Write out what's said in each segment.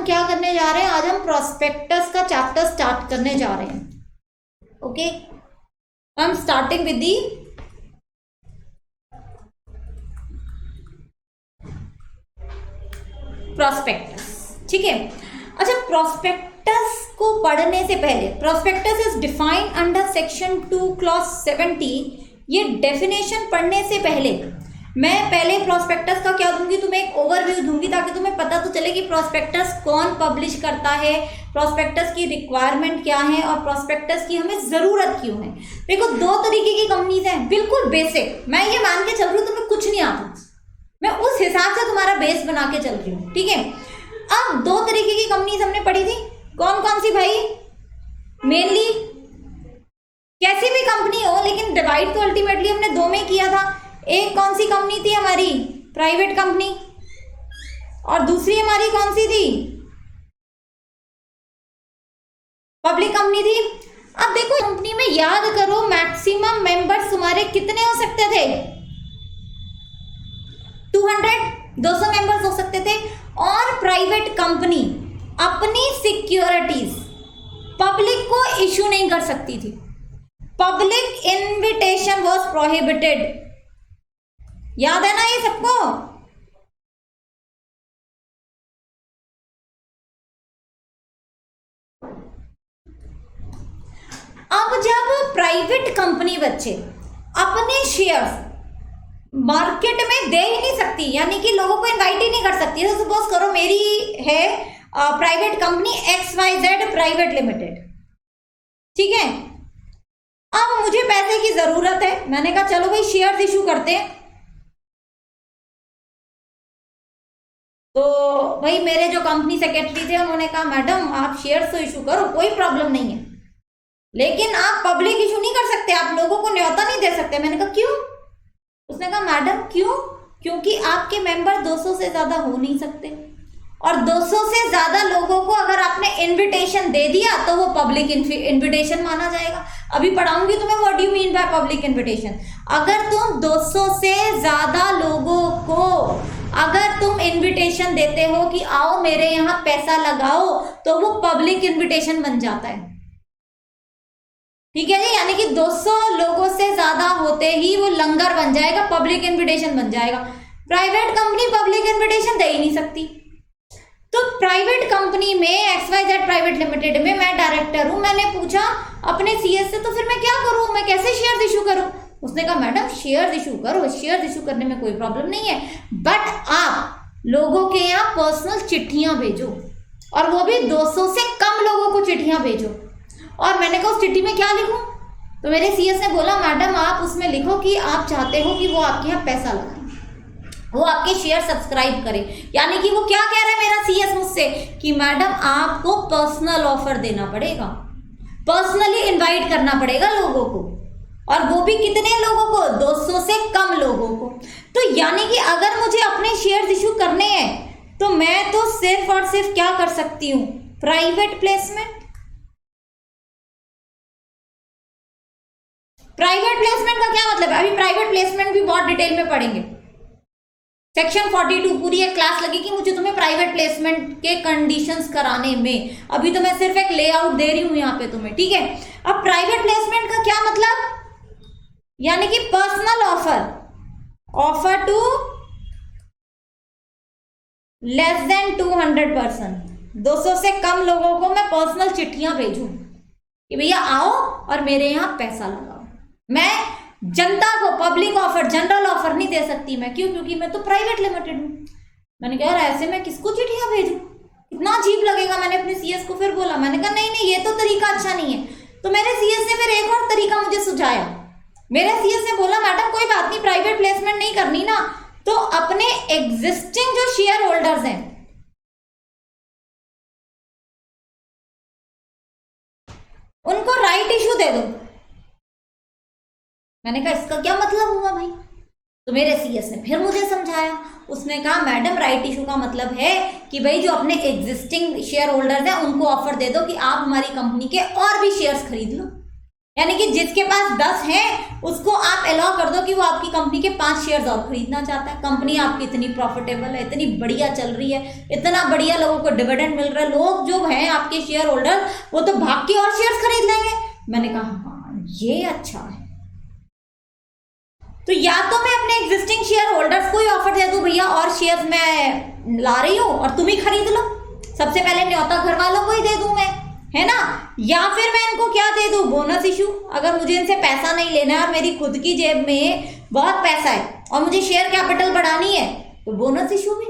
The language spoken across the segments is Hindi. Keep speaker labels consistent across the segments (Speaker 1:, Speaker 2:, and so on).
Speaker 1: हम क्या करने जा रहे हैं, आज हम प्रोस्पेक्टस का चैप्टर स्टार्ट करने जा रहे हैं। Okay, I am starting with the prospectus. ठीक है, अच्छा, प्रोस्पेक्टस को पढ़ने से पहले, prospectus is defined under section 2 clause 70। ये डेफिनेशन पढ़ने से पहले मैं पहले प्रोस्पेक्टस का क्या दूंगी, तुम्हें एक ओवरव्यू दूंगी ताकि तुम्हें पता तो चले कि प्रोस्पेक्टस कौन पब्लिश करता है, प्रोस्पेक्टस की रिक्वायरमेंट क्या है और प्रोस्पेक्टस की हमें जरूरत क्यों है। देखो, दो तरीके की कंपनीज हैं, बिल्कुल बेसिक। मैं ये मान के चल रही हूँ तुम्हें कुछ नहीं आता, मैं उस हिसाब से तुम्हारा बेस बना के चल रही हूँ। ठीक है, अब दो तरीके की कंपनीज हमने पढ़ी थी, कौन कौन सी भाई? मेनली कैसी भी कंपनी हो, लेकिन डिवाइड तो अल्टीमेटली हमने दो में किया था। एक कौन सी कंपनी थी हमारी? प्राइवेट कंपनी, और दूसरी हमारी कौन सी थी? पब्लिक कंपनी थी। अब देखो, कंपनी में याद करो मैक्सिमम मेंबर्स तुम्हारे कितने हो सकते थे? 200 मेंबर्स हो सकते थे। और प्राइवेट कंपनी अपनी सिक्योरिटीज पब्लिक को इश्यू नहीं कर सकती थी, पब्लिक इनविटेशन वॉज प्रोहिबिटेड। याद है ना ये सबको? अब जब प्राइवेट कंपनी बच्चे अपने शेयर्स मार्केट में दे ही नहीं सकती, यानी कि लोगों को इनवाइट ही नहीं कर सकती, तो सपोज करो मेरी है private company XYZ private limited. ठीक है, अब मुझे पैसे की जरूरत है, मैंने कहा चलो भाई शेयर्स इशू करते हैं। तो भाई मेरे जो कंपनी सेक्रेटरी थे उन्होंने कहा मैडम आप शेयर्स तो इशू करो, कोई प्रॉब्लम नहीं है, लेकिन आप पब्लिक इशू नहीं कर सकते, आप लोगों को न्योता नहीं दे सकते। मैंने कहा क्यों? उसने कहा मैडम क्यों? क्योंकि आपके मेंबर 200 से ज्यादा हो नहीं सकते, और 200 से ज्यादा लोगों को अगर आपने इनविटेशन दे दिया तो वो पब्लिक इनविटेशन माना जाएगा। अभी पढ़ाऊंगी तुम्हें what do you mean by public invitation. अगर तुम 200 से ज्यादा लोगों को अगर तुम इनविटेशन देते हो कि आओ मेरे यहाँ पैसा लगाओ, तो वो पब्लिक इनविटेशन बन जाता है। ठीक है जी, यानी कि 200 लोगों से ज्यादा होते ही वो लंगर बन जाएगा, पब्लिक इनविटेशन बन जाएगा। प्राइवेट कंपनी पब्लिक इनविटेशन दे ही नहीं सकती। तो प्राइवेट कंपनी में XYZ प्राइवेट लिमिटेड में मैं डायरेक्टर हूं, मैंने पूछा अपने CS से तो फिर मैं क्या करूं, मैं कैसे शेयर्स इशू करूं? उसने कहा मैडम शेयर्स इशू करो, शेयर्स इशू करने में कोई प्रॉब्लम नहीं है, बट आप लोगों के यहाँ पर्सनल चिट्ठियां भेजो, और वो भी 200 से कम लोगों को चिट्ठियां भेजो। और मैंने कहा उस चिट्ठी में क्या लिखूं? तो मेरे CS ने बोला मैडम आप उसमें लिखो कि आप चाहते हो कि वो आपके यहाँ पैसा लगाए, वो आपके शेयर सब्सक्राइब करे। यानी कि वो क्या कह रहा है मेरा CS मुझसे कि मैडम आपको पर्सनल ऑफर देना पड़ेगा, पर्सनली इनवाइट करना पड़ेगा लोगों को, और वो भी कितने लोगों को? 200 से कम लोगों को। तो यानी कि अगर मुझे अपने शेयर इशू करने हैं तो मैं तो सिर्फ और सिर्फ क्या कर सकती हूं? Private placement. प्राइवेट प्लेसमेंट का क्या मतलब है? अभी प्राइवेट प्लेसमेंट भी बहुत डिटेल में पढ़ेंगे, सेक्शन 42 पूरी एक क्लास लगेगी मुझे तुम्हें प्राइवेट प्लेसमेंट के कंडीशंस कराने में। अभी तो मैं सिर्फ एक लेआउट दे रही हूं यहाँ पे तुम्हें। ठीक है, अब प्राइवेट प्लेसमेंट का क्या मतलब? यानी कि personal offer to less than 200 person, 200 से कम लोगों को मैं पर्सनल चिट्ठियां भेजूं कि भैया आओ और मेरे यहाँ पैसा लगाओ। मैं जनता को पब्लिक ऑफर, जनरल ऑफर नहीं दे सकती मैं। क्यों? क्योंकि मैं तो प्राइवेट लिमिटेड हूं। मैंने कहा यार ऐसे मैं किसको चिट्ठियां भेजूं, कितना अजीब लगेगा। मैंने अपने CS को फिर बोला, मैंने कहा नहीं नहीं ये तो तरीका अच्छा नहीं है। तो मेरे CS ने फिर एक और तरीका मुझे सुझाया। मेरे CS ने बोला मैडम कोई बात नहीं, प्राइवेट प्लेसमेंट नहीं करनी ना, तो अपने एग्जिस्टिंग जो शेयर होल्डर्स हैं उनको राइट इशू दे दो। मैंने कहा इसका क्या मतलब हुआ भाई? तो मेरे CS ने फिर मुझे समझाया, उसने कहा मैडम राइट इशू का मतलब है कि भाई जो अपने एग्जिस्टिंग शेयर होल्डर्स हैं उनको ऑफर दे दो कि आप हमारी कंपनी के और भी शेयर्स खरीद लो। यानी कि जिसके पास 10 है उसको आप अलाउ कर दो कि वो आपकी कंपनी के 5 शेयर्स और खरीदना चाहता है। कंपनी आपकी इतनी प्रॉफिटेबल है, इतनी बढ़िया चल रही है, इतना बढ़िया लोगों को डिविडेंड मिल रहा है, लोग जो हैं आपके शेयर होल्डर वो तो भाग के और शेयर्स खरीद लेंगे। मैंने कहा हाँ ये अच्छा है। तो या तो मैं अपने एग्जिस्टिंग शेयर होल्डर्स को ही ऑफर दे दूं, भैया और शेयर्स मैं ला रही हूं और तुम ही खरीद लो, सबसे पहले न्योता घर वालों को ही दे दूं मैं, है ना। या फिर मैं इनको क्या दे दूं, बोनस इशू। अगर मुझे इनसे पैसा नहीं लेना है और मेरी खुद की जेब में बहुत पैसा है और मुझे शेयर कैपिटल बढ़ानी है तो बोनस इशू भी।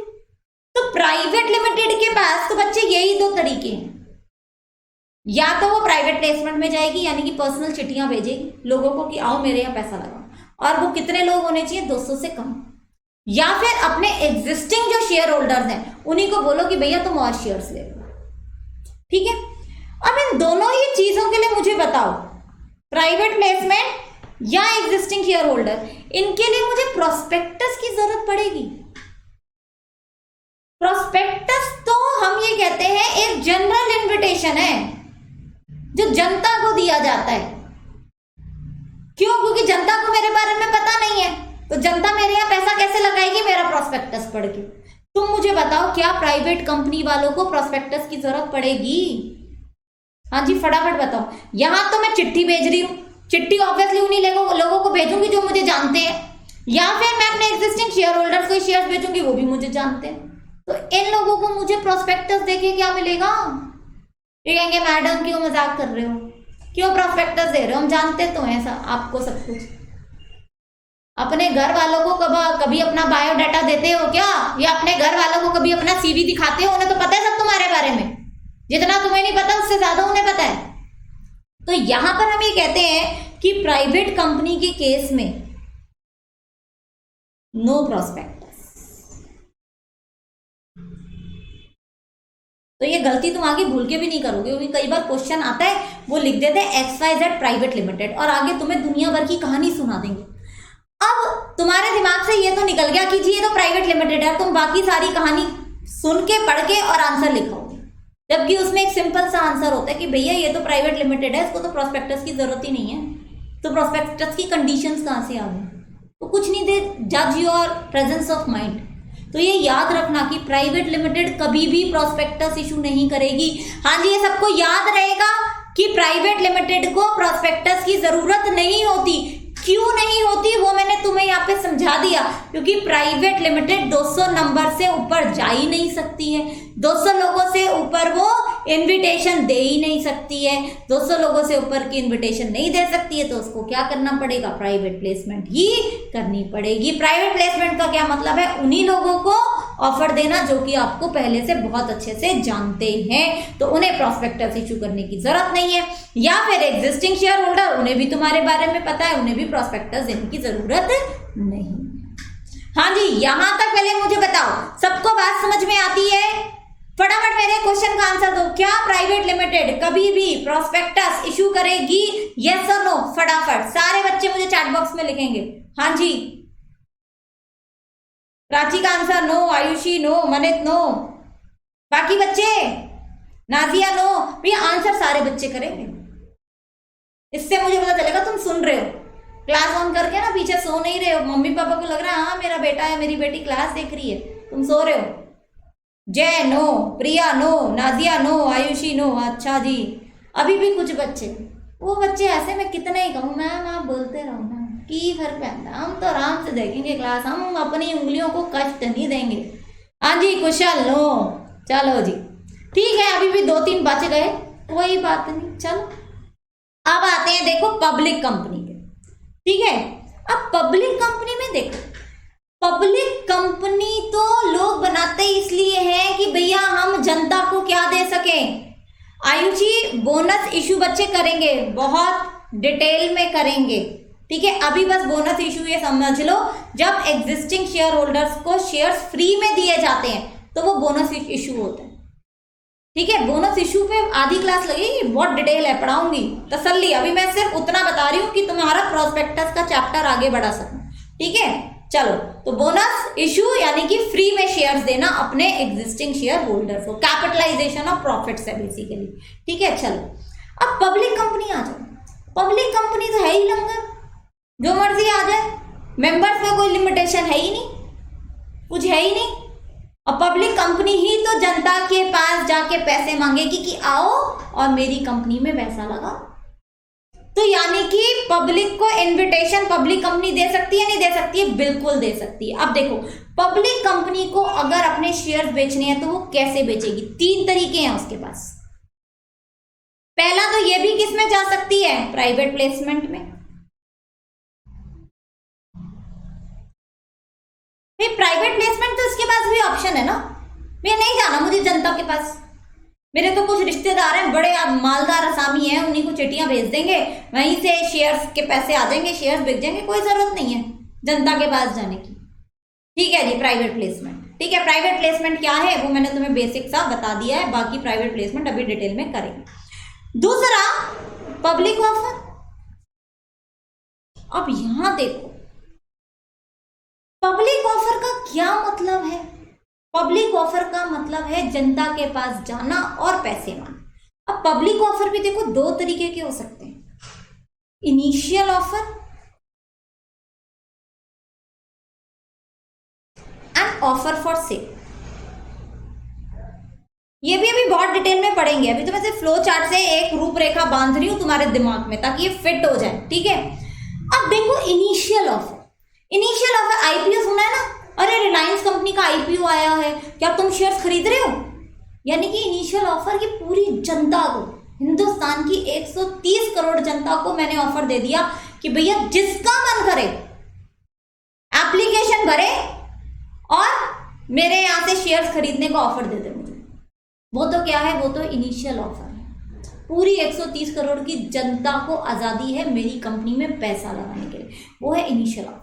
Speaker 1: तो प्राइवेट लिमिटेड के पास तो बच्चे यही 2 तरीके हैं, या तो वो प्राइवेट प्लेसमेंट में जाएगी यानी कि पर्सनल चिट्ठियां भेजेगी लोगों को कि आओ मेरे यहाँ पैसा लगाओ, और वो कितने लोग होने चाहिए, 200 से कम। या फिर अपने एग्जिस्टिंग जो शेयर होल्डर्स हैं उन्हीं को बोलो कि भैया तुम और शेयर्स ले लो, ठीक है। अब इन दोनों ही चीजों के लिए मुझे बताओ, प्राइवेट प्लेसमेंट या एग्जिस्टिंग शेयर होल्डर, इनके लिए मुझे प्रोस्पेक्टस की जरूरत पड़ेगी। प्रोस्पेक्टस तो हम ये कहते हैं एक जनरल इन्विटेशन है जो जनता को दिया जाता है। क्यों? क्योंकि जनता को मेरे बारे में पता नहीं है, तो जनता मेरे यहाँ पैसा कैसे लगाएगी मेरा प्रोस्पेक्टस पढ़ के। तुम मुझे बताओ क्या प्राइवेट कंपनी वालों को प्रोस्पेक्टस की जरूरत पड़ेगी? हाँ जी फटाफट बताओ। यहां तो मैं चिट्ठी भेज रही हूँ, चिट्ठी ऑब्वियसली उन्हीं लोगों को भेजूंगी जो मुझे जानते हैं, या फिर मैं अपने एग्जिस्टिंग शेयर होल्डर्स को शेयर भेजूंगी वो भी मुझे जानते हैं। तो इन लोगों को मुझे प्रोस्पेक्टस देके क्या मिलेगा? ये कहेंगे मैडम क्यों मजाक कर रहे हो, क्यों प्रोस्पेक्टस दे रहे हो, हम जानते तो हैं आपको सब कुछ। अपने घर वालों को कभी अपना बायोडाटा देते हो क्या, या अपने घर वालों को कभी अपना सीवी दिखाते हो? उन्हें तो पता है सब तुम्हारे बारे में, जितना तुम्हें नहीं पता उससे ज्यादा उन्हें पता है। तो यहां पर हम ये कहते हैं कि प्राइवेट कंपनी के केस में नो प्रोस्पेक्टस। तो ये गलती तुम आगे भूल के भी नहीं करोगे, क्योंकि कई बार क्वेश्चन आता है वो लिख देते हैं XYZ प्राइवेट लिमिटेड और आगे तुम्हें दुनिया भर की कहानी सुना देंगे। अब तुम्हारे दिमाग से ये तो निकल गया कि जी ये तो प्राइवेट लिमिटेड है, तुम बाकी सारी कहानी सुन के पढ़ के और आंसर लिखोगे, जबकि उसमें एक सिंपल सा आंसर होता है कि भैया ये तो प्राइवेट लिमिटेड है, इसको तो प्रोस्पेक्टस की जरूरत ही नहीं है। तो प्रोस्पेक्टस की कंडीशंस कहां से आ गई? तो कुछ नहीं दे, जज योर प्रेजेंस ऑफ माइंड। तो ये याद रखना कि प्राइवेट लिमिटेड कभी भी प्रोस्पेक्टस इशू नहीं करेगी। हाँ जी, ये सबको याद रहेगा कि प्राइवेट लिमिटेड को प्रोस्पेक्टस की जरूरत नहीं होती। क्यों नहीं होती वो मैंने तुम्हें यहाँ पे समझा दिया, क्योंकि प्राइवेट लिमिटेड 200 नंबर से ऊपर जा ही नहीं सकती है, 200 लोगों से ऊपर वो इनविटेशन दे ही नहीं सकती है। 200 लोगों से ऊपर की इनविटेशन नहीं दे सकती है तो उसको क्या करना पड़ेगा? प्राइवेट प्लेसमेंट ही करनी पड़ेगी। प्राइवेट प्लेसमेंट का क्या मतलब है? उन्हीं लोगों को ऑफर देना जो कि आपको पहले से बहुत अच्छे से जानते हैं, तो उन्हें प्रोस्पेक्टस इशू करने की जरूरत नहीं है। या फिर एग्जिस्टिंग शेयर होल्डर, उन्हें भी तुम्हारे बारे में पता है, उन्हें भी प्रोस्पेक्टस देने की जरूरत नहीं। हाँ जी, यहां तक पहले मुझे बताओ, सबको बात समझ में आती है? फटाफट मेरे क्वेश्चन का आंसर दो। क्या प्राइवेट लिमिटेड कभी भी प्रोस्पेक्टस इशू करेगी? यस और नो? फटाफट सारे बच्चे मुझे चैट बॉक्स में लिखेंगे। हाँ जी, प्राची का answer no, Ayushi no, Manit no, बाकी बच्चे, नाजिया नो। भैया आंसर सारे बच्चे करेंगे, इससे मुझे पता चलेगा तुम सुन रहे हो। क्लास ऑन करके ना पीछे सो नहीं रहे हो, मम्मी पापा को लग रहा है हाँ मेरा बेटा है मेरी बेटी क्लास देख रही है, तुम सो रहे हो। Jay no, Priya no, Nazia no, Ayushi no. अच्छा जी, अभी भी कुछ बच्चे, वो बच्चे ऐसे मैं कितना ही कहूँ, मैम आप बोलते रहो ना, की फर्क पैदा, हम तो आराम से देखेंगे क्लास, हम अपनी उंगलियों को कष्ट नहीं देंगे। हाँ जी कुशल नो, चलो जी ठीक है, अभी भी 2-3 बच गए, कोई बात नहीं। चलो अब आते हैं देखो पब्लिक कंपनी पे, ठीक है। अब पब्लिक कंपनी में देखो, पब्लिक कंपनी तो लोग बनाते इसलिए हैं कि भैया हम जनता को क्या दे सकें। आयुषी बोनस इशू बच्चे करेंगे, बहुत डिटेल में करेंगे, ठीक है। अभी बस बोनस इशू ये समझ लो, जब एग्जिस्टिंग शेयर होल्डर्स को शेयर्स फ्री में दिए जाते हैं तो वो बोनस इशू होता है, ठीक है। बोनस इशू पे आधी क्लास लगेगी, बहुत डिटेल है, पढ़ाऊंगी, तसल्ली। अभी मैं सिर्फ उतना बता रही हूँ कि तुम्हारा प्रोस्पेक्टस का चैप्टर आगे बढ़ा सकूं, ठीक है। चलो, तो बोनस इशू यानी कि फ्री में शेयर्स देना अपने एग्जिस्टिंग शेयर होल्डर को, कैपिटलाइजेशन ऑफ प्रॉफिट्स है बेसिकली, ठीक है। चलो अब पब्लिक कंपनी आ जाओ। पब्लिक कंपनी तो है ही लंगर, जो मर्जी आ जाए, मेंबर्स में कोई लिमिटेशन है ही नहीं, कुछ है ही नहीं। और पब्लिक कंपनी ही तो जनता के पास जाके पैसे मांगेगी कि आओ और मेरी कंपनी में पैसा लगाओ। तो यानी कि पब्लिक को इनविटेशन पब्लिक कंपनी दे सकती है, नहीं दे सकती है? बिल्कुल दे सकती है। अब देखो, पब्लिक कंपनी को अगर अपने शेयर्स बेचने हैं तो वो कैसे बेचेगी? 3 तरीके हैं उसके पास। पहला तो ये भी किस में जा सकती है? प्राइवेट प्लेसमेंट में। प्राइवेट प्लेसमेंट तो इसके पास भी ऑप्शन है ना, मैं नहीं जाना मुझे जनता के पास, मेरे तो कुछ रिश्तेदार हैं बड़े मालदार असामी हैं, उन्हीं को चिट्ठियां भेज देंगे, वहीं से शेयर्स के पैसे आ जाएंगे, शेयर्स बिक जाएंगे, कोई जरूरत नहीं है जनता के पास जाने की। ठीक है जी, प्राइवेट प्लेसमेंट। ठीक है, प्राइवेट प्लेसमेंट क्या है वो मैंने तुम्हें बेसिक सा बता दिया है, बाकी प्राइवेट प्लेसमेंट अभी डिटेल में करेंगे। दूसरा, पब्लिक ऑफर। अब यहां देखो, पब्लिक ऑफर का क्या मतलब है? पब्लिक ऑफर का मतलब है जनता के पास जाना और पैसे मांगना। अब पब्लिक ऑफर भी देखो 2 तरीके के हो सकते हैं, initial offer and offer for sale. ये भी अभी बहुत डिटेल में पढ़ेंगे, अभी तो मैं सिर्फ फ्लो चार्ट से एक रूपरेखा बांध रही हूं तुम्हारे दिमाग में ताकि ये फिट हो जाए। ठीक है, अब देखो initial offer. Initial offer, IPO सुना है ना? अरे रिलायंस कंपनी का आईपीओ आया है, क्या तुम शेयर्स खरीद रहे हो? यानी कि इनिशियल ऑफर की पूरी जनता को, हिंदुस्तान की 130 करोड़ जनता को मैंने ऑफर दे दिया कि भैया जिसका मन करे एप्लीकेशन भरे और मेरे यहां से शेयर्स खरीदने का ऑफर दे दे मुझे। वो तो क्या है? वो तो इनिशियल ऑफर है। पूरी 130 करोड़ की जनता को आजादी है मेरी कंपनी में पैसा लगाने के लिए, वो है इनिशियल ऑफर।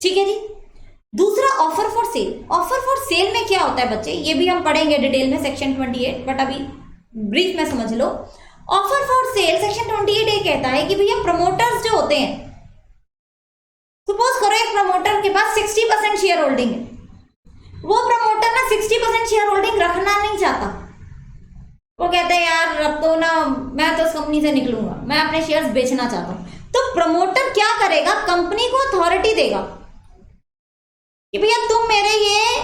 Speaker 1: ठीक है जी। दूसरा, offer for sale. Offer for sale में क्या होता है बच्चे, ये भी हम पढ़ेंगे डिटेल में सेक्शन 28, बट अभी ब्रीफ में समझ लो। ऑफर फॉर सेल सेक्शन 28 ये कहता है कि भैया प्रमोटर्स जो होते हैं, सपोज करो एक प्रमोटर के पास 60% शेयर होल्डिंग है, वो प्रमोटर ना 60% शेयर होल्डिंग रखना नहीं चाहता, वो कहता है यार अब तो ना मैं तो इस कंपनी से निकलूंगा, मैं अपने शेयर्स बेचना चाहता हूं। तो प्रमोटर क्या करेगा? कंपनी को अथॉरिटी देगा कि भैया तुम मेरे ये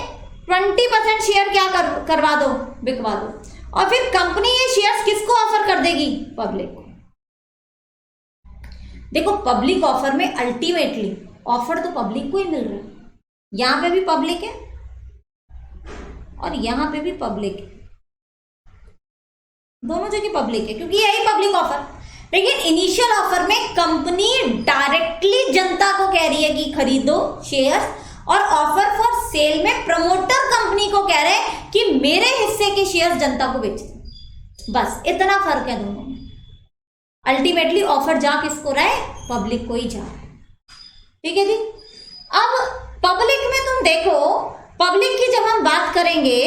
Speaker 1: 20% शेयर क्या करवा दो, बिकवा दो, और फिर कंपनी ये शेयर्स किसको ऑफर कर देगी? पब्लिक को। देखो पब्लिक ऑफर में अल्टीमेटली ऑफर तो पब्लिक को ही मिल रहा है, यहां पे भी पब्लिक है और यहां पे भी पब्लिक है, दोनों जगह पब्लिक है क्योंकि यही पब्लिक ऑफर। लेकिन इनिशियल ऑफर में कंपनी डायरेक्टली जनता को कह रही है कि खरीदो शेयर्स, और ऑफर फॉर सेल में प्रमोटर कंपनी को कह रहे हैं कि मेरे हिस्से के शेयर्स जनता को बेच दो। बस इतना फर्क है दोनों में। अल्टीमेटली ऑफर जा किसको रहा है? पब्लिक को ही जा रहा है। ठीक है जी। अब पब्लिक में तुम देखो, पब्लिक की जब हम बात करेंगे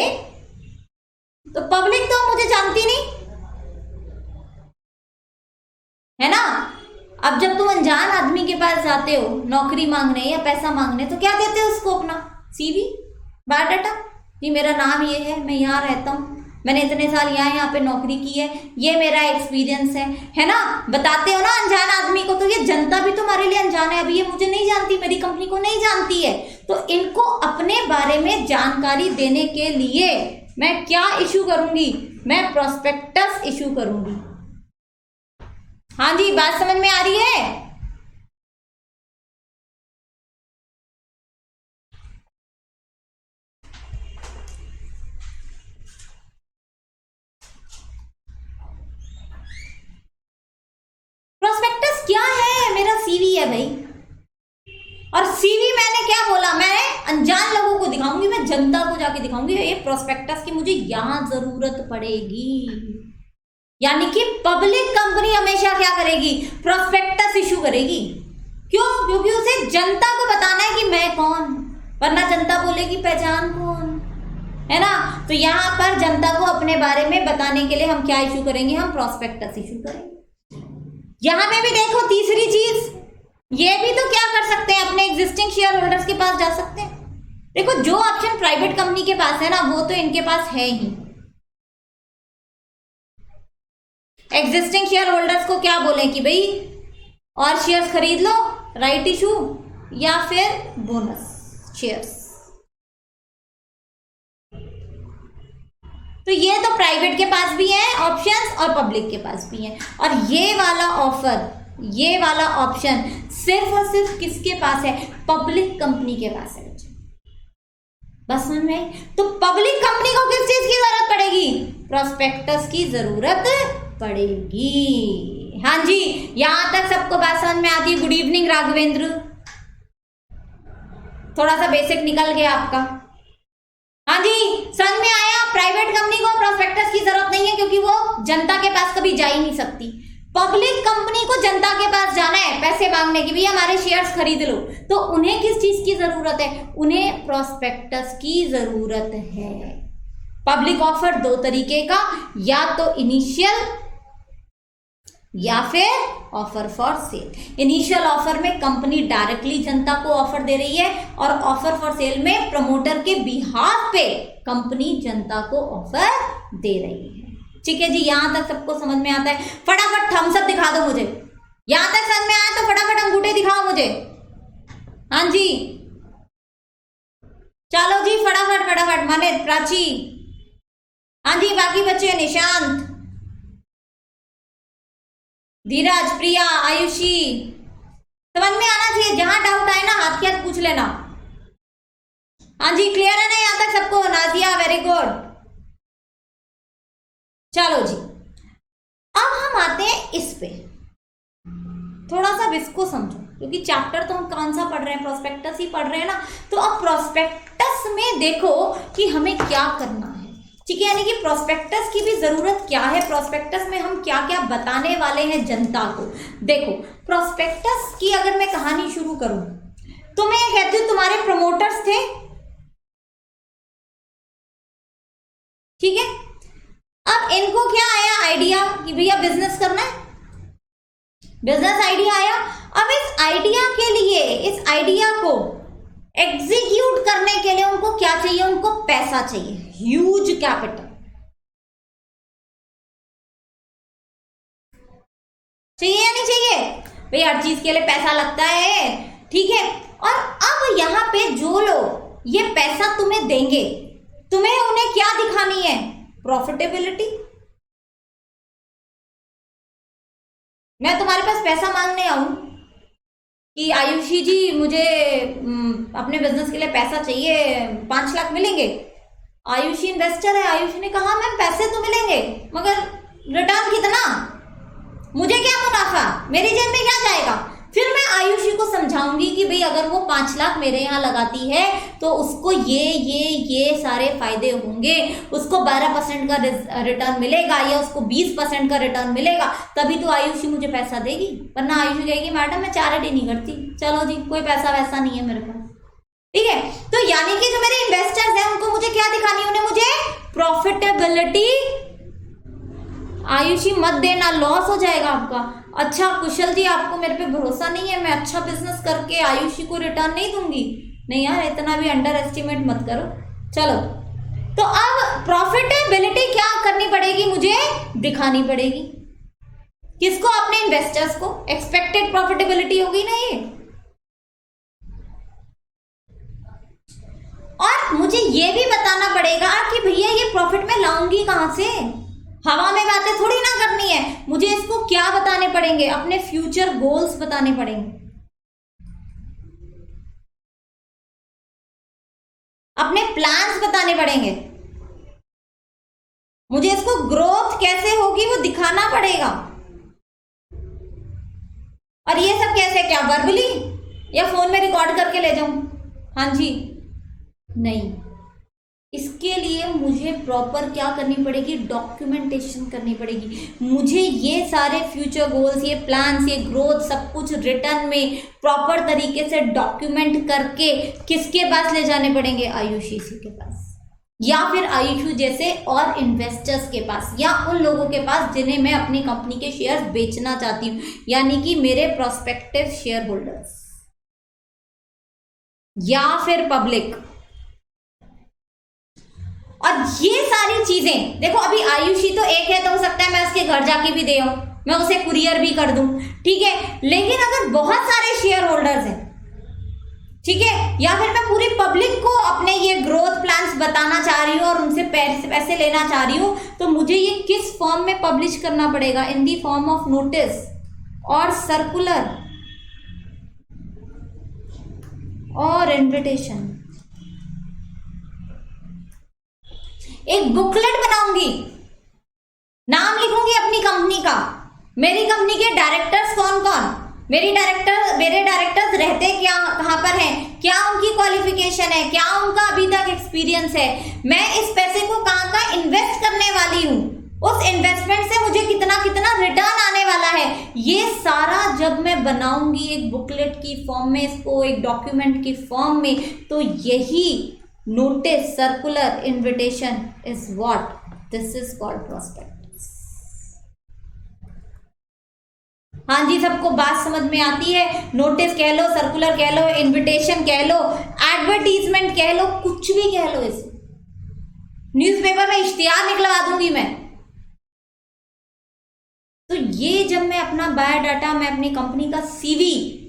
Speaker 1: तो पब्लिक तो मुझे जानती नहीं है ना। अब जब तुम अनजान आदमी के पास जाते हो नौकरी मांगने या पैसा मांगने, तो क्या देते हो उसको? अपना सीवी, बायोडाटा, कि मेरा नाम ये है, मैं यहाँ रहता हूँ, मैंने इतने साल यहाँ पे नौकरी की है, ये मेरा एक्सपीरियंस है ना, बताते हो ना अनजान आदमी को। तो ये जनता भी तुम्हारे लिए अनजान है, अभी ये मुझे नहीं जानती, मेरी कंपनी को नहीं जानती है, तो इनको अपने बारे में जानकारी देने के लिए मैं क्या इशू करूंगी? मैं प्रोस्पेक्टस इशू करूंगी। हाँ जी, बात समझ में आ रही है? प्रोस्पेक्टस क्या है? मेरा सीवी है भाई, और सीवी मैंने क्या बोला? मैं अनजान लोगों को दिखाऊंगी, मैं जनता को जाके दिखाऊंगी ये प्रोस्पेक्टस की मुझे यहां जरूरत पड़ेगी। यानी कि पब्लिक कंपनी हमेशा क्या करेगी? प्रोस्पेक्टस इशू करेगी। क्यों? क्योंकि उसे जनता को बताना है कि मैं कौन, वरना जनता बोलेगी पहचान कौन, है ना। तो यहां पर जनता को अपने बारे में बताने के लिए हम क्या इशू करेंगे? हम प्रोस्पेक्टस इशू करेंगे। यहां पे भी देखो तीसरी चीज, ये भी तो क्या कर सकते हैं? अपने एग्जिस्टिंग शेयर होल्डर्स के पास जा सकते हैं। देखो जो ऑप्शन प्राइवेट कंपनी के पास है ना, वो तो इनके पास है ही। एग्जिस्टिंग शेयर होल्डर्स को क्या बोले कि भाई और शेयर्स खरीद लो, राइट इशू या फिर बोनस शेयर्स। तो ये तो प्राइवेट के पास भी है ऑप्शंस और पब्लिक के पास भी है। और ये वाला ऑफर, ये वाला ऑप्शन सिर्फ और सिर्फ किसके पास है? पब्लिक कंपनी के पास है। बस समझ में? तो पब्लिक कंपनी को किस चीज की जरूरत पड़ेगी? प्रोस्पेक्टस की जरूरत पड़ेगी। हाँ जी, यहां तक सबको बात समझ में आती है? गुड इवनिंग राघवेंद्र, थोड़ा सा बेसिक निकल गया आपका। हाँ जी, समझ में आया? प्राइवेट कंपनी को प्रोस्पेक्टस की जरूरत नहीं है क्योंकि वो जनता के पास कभी जा ही नहीं सकती। पब्लिक कंपनी को जनता के पास जाना है पैसे मांगने की, भैया हमारे शेयर्स खरीद लो, तो उन्हें किस चीज की जरूरत है? उन्हें प्रोस्पेक्टस की जरूरत है। पब्लिक ऑफर दो तरीके का, या तो इनिशियल या फिर offer for sale. Initial offer में कंपनी डायरेक्टली जनता को ऑफर दे रही है और ऑफर फॉर सेल में प्रमोटर के बिहाफ पे कंपनी जनता को ऑफर दे रही है। ठीक है जी, यहां तक सबको समझ में आता है? फटाफट थम्स अप दिखा दो मुझे। यहां तक समझ में आया तो फटाफट अंगूठे दिखाओ मुझे। हाँ जी, चलो जी, फटाफट फटाफट। माने प्राची, हाँ जी, बाकी बच्चे निशांत, धीरज, प्रिया, आयुषी, समझ में आना चाहिए। जहां डाउट आए ना हाथ के हाथ पूछ लेना। हाँ जी, क्लियर है ना यहां तक सबको? Nazia, very good. चलो जी, अब हम आते हैं इस पे। थोड़ा सा इसको समझो क्योंकि चैप्टर तो हम कौन सा पढ़ रहे हैं? प्रोस्पेक्टस ही पढ़ रहे हैं ना। तो अब प्रोस्पेक्टस में देखो कि हमें क्या करना है। ठीक है, यानी कि प्रोस्पेक्टस की भी जरूरत क्या है, प्रोस्पेक्टस में हम क्या क्या बताने वाले हैं जनता को। देखो, प्रोस्पेक्टस की अगर मैं कहानी शुरू करूं तो मैं ये कहती हूं तुम्हारे प्रमोटर्स थे, ठीक है। अब इनको क्या आया आइडिया कि भैया बिजनेस करना है, बिजनेस आइडिया आया। अब इस आइडिया के लिए, इस आइडिया को एग्जीक्यूट करने के लिए उनको क्या चाहिए? उनको पैसा चाहिए, ह्यूज कैपिटल चाहिए या नहीं चाहिए? भाई हर चीज के लिए पैसा लगता है, ठीक है। और अब यहां पे जो लोग ये पैसा तुम्हें देंगे, तुम्हें उन्हें क्या दिखानी है? प्रॉफिटेबिलिटी। मैं तुम्हारे पास पैसा मांगने आऊं कि आयुषी जी मुझे अपने बिजनेस के लिए पैसा चाहिए, 5 लाख मिलेंगे। आयुषी इन्वेस्टर है, आयुषी ने कहा मैम पैसे तो मिलेंगे मगर रिटर्न कितना, मुझे क्या मुनाफा, मेरी जेब में क्या जाएगा। फिर मैं आयुषी को समझाऊंगी कि भाई अगर वो 5 लाख मेरे यहाँ लगाती है तो उसको ये सारे फायदे होंगे, उसको 12% का रिटर्न मिलेगा या उसको 20% का रिटर्न मिलेगा, तभी तो आयुषी मुझे पैसा देगी। वरना आयुषी कहेगी मैडम मैं चैरिटी नहीं करती, चलो जी कोई पैसा वैसा नहीं है मेरे पास, ठीक है। तो यानी कि जो मेरे इन्वेस्टर्स हैं उनको मुझे क्या दिखानी है? उन्हें मुझे प्रॉफिटेबिलिटी। आयुषी मत देना, लॉस हो जाएगा आपका। अच्छा कुशल जी आपको मेरे पे भरोसा नहीं है, मैं अच्छा बिजनेस करके आयुषी को रिटर्न नहीं दूंगी। नहीं यार, इतना भी अंडर एस्टिमेट मत करो। चलो, तो अब प्रॉफिटेबिलिटी क्या करनी पड़ेगी? मुझे दिखानी पड़ेगी। किसको? अपने इन्वेस्टर्स को। एक्सपेक्टेड प्रॉफिटेबिलिटी होगी ना ये। और मुझे ये भी बताना पड़ेगा कि भैया ये प्रॉफिट मैं लाऊंगी कहां से। हवा में बातें थोड़ी ना करनी है, मुझे इसको क्या बताने पड़ेंगे? अपने फ्यूचर गोल्स बताने पड़ेंगे, अपने प्लान्स बताने पड़ेंगे, मुझे इसको ग्रोथ कैसे होगी वो दिखाना पड़ेगा। और ये सब कैसे? क्या वर्बली या फोन में रिकॉर्ड करके ले जाऊं? हाँ जी, नहीं। इसके लिए मुझे प्रॉपर क्या करनी पड़ेगी? डॉक्यूमेंटेशन करनी पड़ेगी। मुझे ये सारे फ्यूचर गोल्स, ये प्लान्स, ये ग्रोथ सब कुछ रिटर्न में प्रॉपर तरीके से डॉक्यूमेंट करके किसके पास ले जाने पड़ेंगे? आयुषी के पास, या फिर आयुषी जैसे और इन्वेस्टर्स के पास, या उन लोगों के पास जिन्हें मैं अपनी कंपनी के शेयर बेचना चाहती हूँ, यानी कि मेरे प्रोस्पेक्टिव शेयर होल्डर्स, या फिर पब्लिक। और ये सारी चीजें देखो, अभी आयुषी तो एक है तो हो सकता है मैं उसके घर जाके भी दे आऊं, मैं उसे कुरियर भी कर दूं, ठीक है। लेकिन अगर बहुत सारे शेयर होल्डर्स हैं, ठीक है, या फिर मैं पूरी पब्लिक को अपने ये ग्रोथ प्लान्स बताना चाह रही हूँ और उनसे पैसे लेना चाह रही हूँ, तो मुझे ये किस फॉर्म में पब्लिश करना पड़ेगा? इन दी फॉर्म ऑफ नोटिस और सर्कुलर और इनविटेशन। एक बुकलेट बनाऊंगी, नाम लिखूंगी अपनी कंपनी का, मेरी कंपनी के डायरेक्टर्स कौन कौन, मेरे डायरेक्टर्स रहते क्या, कहां पर हैं, क्या उनकी क्वालिफिकेशन है, क्या उनका अभी तक एक्सपीरियंस है, मैं इस पैसे को कहां का इन्वेस्ट करने वाली हूं, उस इन्वेस्टमेंट से मुझे कितना कितना रिटर्न आने वाला है, ये सारा जब मैं बनाऊंगी एक बुकलेट की फॉर्म में, इसको एक डॉक्यूमेंट की फॉर्म में, तो यही notice, circular, invitation is what, this is called prospectus. हाँ जी, सबको बात समझ में आती है? नोटिस कह लो, सर्कुलर कह लो, इनविटेशन कह लो, एडवर्टीजमेंट कह लो, कुछ भी कह लो, इसे न्यूज़पेपर में इश्तिहार निकलवा दूंगी मैं। तो ये जब मैं अपना बायोडाटा, मैं अपनी कंपनी का सीवी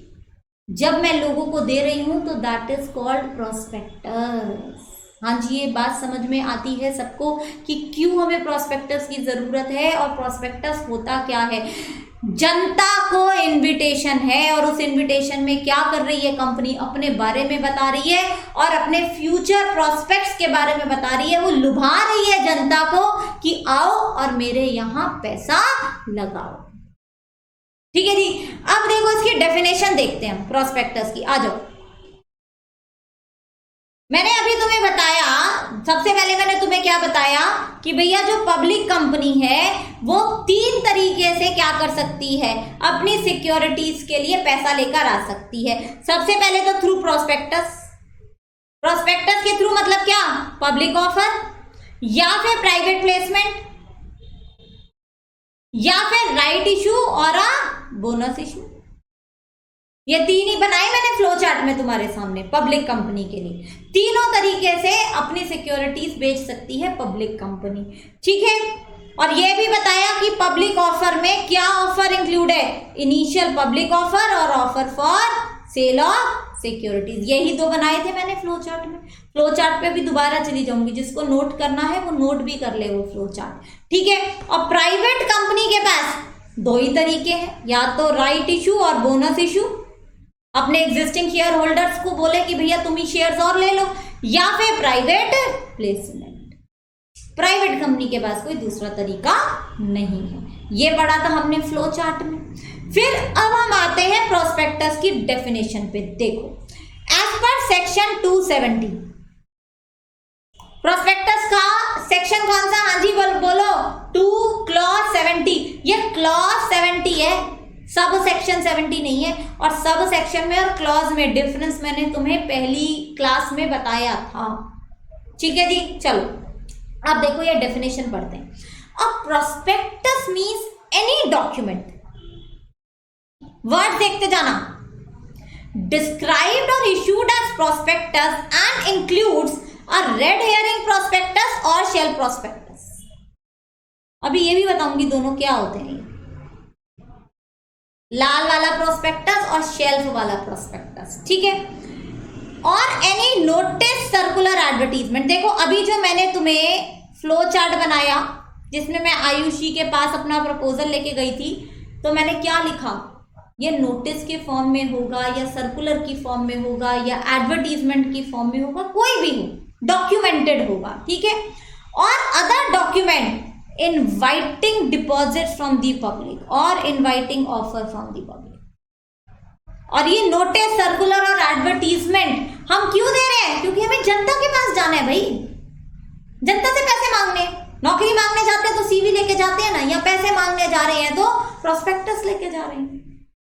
Speaker 1: जब मैं लोगों को दे रही हूं, तो दैट इज कॉल्ड प्रोस्पेक्टस। हाँ जी, ये बात समझ में आती है सबको कि क्यों हमें प्रोस्पेक्टस की जरूरत है और प्रोस्पेक्टस होता क्या है। जनता को इनविटेशन है और उस इनविटेशन में क्या कर रही है कंपनी, अपने बारे में बता रही है और अपने फ्यूचर प्रोस्पेक्ट्स के बारे में बता रही है। वो लुभा रही है जनता को कि आओ और मेरे यहां पैसा लगाओ। ठीक है जी, अब देखो इसकी डेफिनेशन देखते हैं प्रोस्पेक्टस की। आ जाओ, मैंने अभी तुम्हें बताया, सबसे पहले मैंने तुम्हें क्या बताया कि भैया जो पब्लिक कंपनी है वो 3 तरीके से क्या कर सकती है, अपनी सिक्योरिटीज के लिए पैसा लेकर आ सकती है। सबसे पहले तो थ्रू प्रोस्पेक्टस। प्रोस्पेक्टस के थ्रू मतलब क्या, पब्लिक ऑफर, या फिर प्राइवेट प्लेसमेंट, या फिर राइट इशू और अ बोनस इशू। ये 3 ही बनाए मैंने फ्लो चार्ट में तुम्हारे सामने पब्लिक कंपनी के लिए। तीनों तरीके से अपनी सिक्योरिटीज बेच सकती है पब्लिक कंपनी, ठीक है। और ये भी बताया कि पब्लिक ऑफर में क्या ऑफर इंक्लूड है, इनिशियल पब्लिक ऑफर और offer for sale of securities. यही 2 बनाए थे मैंने फ्लो चार्ट में। फ्लो चार्ट पे भी दोबारा चली जाऊंगी, जिसको नोट करना है वो नोट भी कर ले वो फ्लो चार्ट, ठीक है। और प्राइवेट कंपनी के पास 2 ही तरीके हैं, या तो राइट इशू और बोनस इशू, अपने एग्जिस्टिंग शेयर होल्डर्स को बोले कि भैया तुम ही शेयर्स और ले लो, या फिर प्राइवेट प्लेसमेंट। प्राइवेट कंपनी के पास कोई दूसरा तरीका नहीं है। ये पढ़ा था हमने फ्लो चार्ट में। फिर अब हम आते हैं प्रोस्पेक्टस की डेफिनेशन पे। देखो, एज पर सेक्शन 270 प्रोस्पेक्टस का सेक्शन कौन सा, हाँ जी बोलो 2 क्लॉज 70। ये क्लॉज 70 है, सब सेक्शन 70 नहीं है। और सब सेक्शन में और क्लॉज में डिफरेंस मैंने तुम्हें पहली क्लास में बताया था, ठीक है जी। चलो अब देखो ये डेफिनेशन पढ़ते हैं। A prospectus means any document, word देखते जाना, डिस्क्राइब्ड और issued as prospectus and includes a red herring prospectus और शेल प्रोस्पेक्टस। अभी ये भी बताऊंगी दोनों क्या होते हैं, लाल वाला प्रोस्पेक्टस और शेल्फ वाला प्रोस्पेक्टस, ठीक है। और एनी नोटिस सर्कुलर एडवर्टीजमेंट। देखो अभी जो मैंने तुम्हें फ्लो चार्ट बनाया जिसमें मैं आयुषी के पास अपना प्रपोजल लेके गई थी, तो मैंने क्या लिखा, ये नोटिस के फॉर्म में होगा या सर्कुलर की फॉर्म में होगा या एडवर्टीजमेंट की फॉर्म में होगा, कोई भी हो, डॉक्यूमेंटेड होगा, ठीक है। और other document inviting deposit from the public और inviting offer from the public. और ये नोटिस, सर्कुलर और एडवर्टीजमेंट हम क्यों दे रहे हैं, क्योंकि हमें जनता के पास जाना है भाई, जनता से पैसे मांगने। नौकरी मांगने जाते हैं तो सीवी लेके जाते हैं ना, या पैसे मांगने जा रहे हैं तो प्रोस्पेक्टस लेके जा रहे हैं,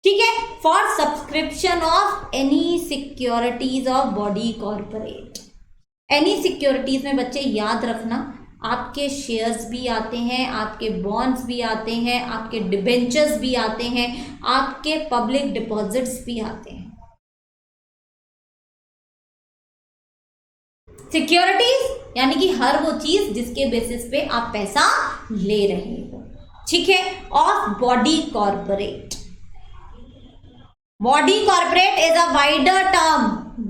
Speaker 1: ठीक है। For subscription of any securities of body corporate. Any securities में बच्चे याद रखना, आपके शेयर्स भी आते हैं, आपके बॉन्ड्स भी आते हैं, आपके डिबेंचर्स भी आते हैं, आपके पब्लिक डिपॉजिट्स भी आते हैं, सिक्योरिटीज यानी कि हर वो चीज जिसके बेसिस पे आप पैसा ले रहे हो, ठीक है। Of body corporate, body corporate is a wider term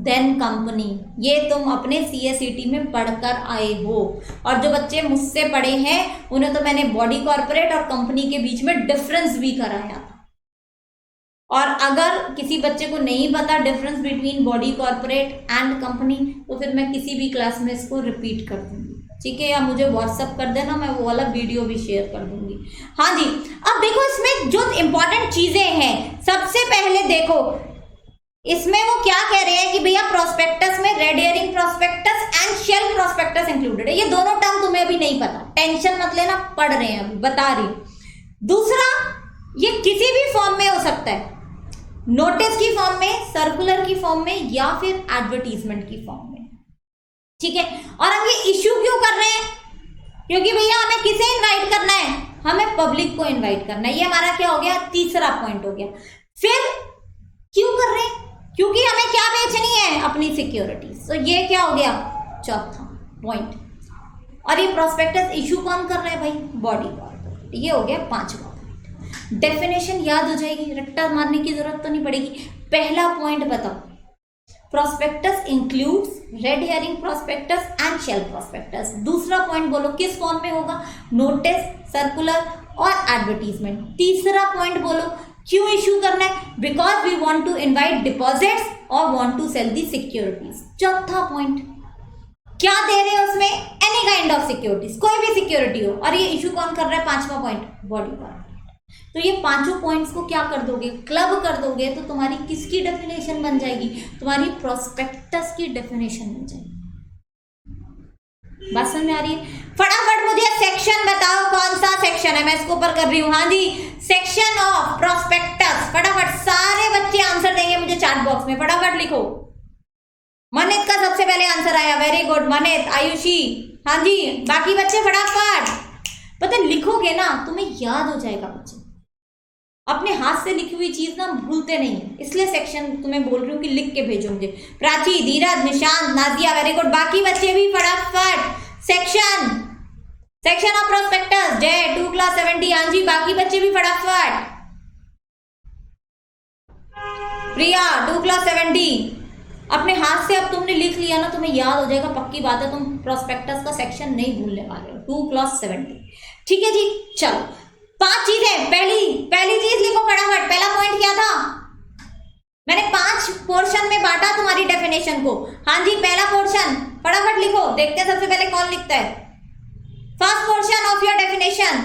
Speaker 1: than company, ये तुम अपने CSET में पढ़कर आए हो। और जो बच्चे मुझसे पढ़े हैं उन्हें तो मैंने बॉडी कॉर्पोरेट और कंपनी के बीच में डिफरेंस भी कराया था। और अगर किसी बच्चे को नहीं पता difference between body corporate and company, तो फिर मैं किसी भी क्लास में इसको रिपीट कर दूंगी, ठीक है, या मुझे व्हाट्सअप कर देना, मैं वो वाला वीडियो भी शेयर कर दूंगी। हाँ जी, अब देखो इसमें जो इंपॉर्टेंट चीजें हैं, सबसे पहले देखो इसमें वो क्या कह रहे हैं कि भैया प्रोस्पेक्टस में red herring prospectus and shell prospectus included है। ये दोनों टर्म तुम्हें अभी नहीं पता, टेंशन मत लेना, पढ़ रहे हैं अभी, बता रही हूं। दूसरा, ये किसी भी फॉर्म में हो सकता है, नोटिस की फॉर्म में, सर्कुलर की फॉर्म में, या फिर एडवर्टीजमेंट की फॉर्म में, ठीक है। और हम ये इश्यू क्यों कर रहे हैं? क्योंकि भैया हमें किसे इनवाइट करना है? हमें पब्लिक को इनवाइट करना है। ये हमारा क्या हो गया? तीसरा पॉइंट हो गया। फिर क्यों कर रहे हैं? क्योंकि हमें क्या बेचनी है? अपनी सिक्योरिटीज। तो ये क्या हो गया? चौथा पॉइंट। और ये प्रोस्पेक्टस इशू कौन कर रहा है भाई? Body corporate. ये हो गया पांचवा पॉइंट। डेफिनेशन याद हो जाएगी, रट्टा मारने की जरूरत तो नहीं पड़ेगी। पहला पॉइंट बताओ, prospectus includes red herring prospectus and shell prospectus. दूसरा पॉइंट बोलो किस फॉर्म में होगा? नोटिस, सर्कुलर और एडवर्टीजमेंट। तीसरा पॉइंट बोलो क्यों इश्यू करना है? Because we want to invite deposits और want to sell the securities. चौथा पॉइंट क्या दे रहे हैं उसमें? एनी काइंड ऑफ सिक्योरिटीज, कोई भी सिक्योरिटी हो। और ये इश्यू कौन कर रहा है? पांचवा पॉइंट, बॉडी कॉर्पोरेट। तो ये पांचों पॉइंट्स को क्या कर दोगे? क्लब कर दोगे, तो तुम्हारी किसकी डेफिनेशन बन जाएगी? तुम्हारी प्रोस्पेक्टस की डेफिनेशन बन जाएगी। बात समझ में आ रही है? फटाफट मुझे सेक्शन बताओ, कौन सा सेक्शन है? मैं इसको ऊपर कर रही हूँ। हाँ जी, सेक्शन ऑफ प्रोस्पेक्टस। फटाफट सारे बच्चे आंसर देंगे मुझे चैट बॉक्स में, फटाफट लिखो। मनित का सबसे पहले आंसर आया, वेरी गुड मनित। आयुषी, हाँ जी, बाकी बच्चे फटाफट। पता लिखोगे ना तुम्हें याद हो जाएगा बच्चे। अपने हाथ से लिखी हुई चीज ना भूलते नहीं है, इसलिए सेक्शन तुम्हें बोल रही हूँ कि लिख के भेजो मुझे। प्राची, धीरज, निशांत, नाजिया, वेरी गुड। बाकी बच्चे भी फटाफट सेक्शन ऑफ प्रोस्पेक्टस, जय 2 क्लास 70। हाँ जी, बाकी बच्चे भी फटाफट। प्रिया 2 क्लास 70। अपने हाथ से अब तुमने लिख लिया ना, तुम्हें याद हो जाएगा, पक्की बात है, तुम प्रोस्पेक्टस का सेक्शन नहीं भूलने वाले हो। 2 क्लास 70, ठीक है जी। चलो 5 चीजें। पहली चीज लिखो फटाफट। पहला पॉइंट क्या था? मैंने 5 पोर्शन में बांटा तुम्हारी डेफिनेशन को। हाँ जी, पहला पोर्शन फटाफट लिखो, देखते हैं सबसे पहले कौन लिखता है। First portion of your definition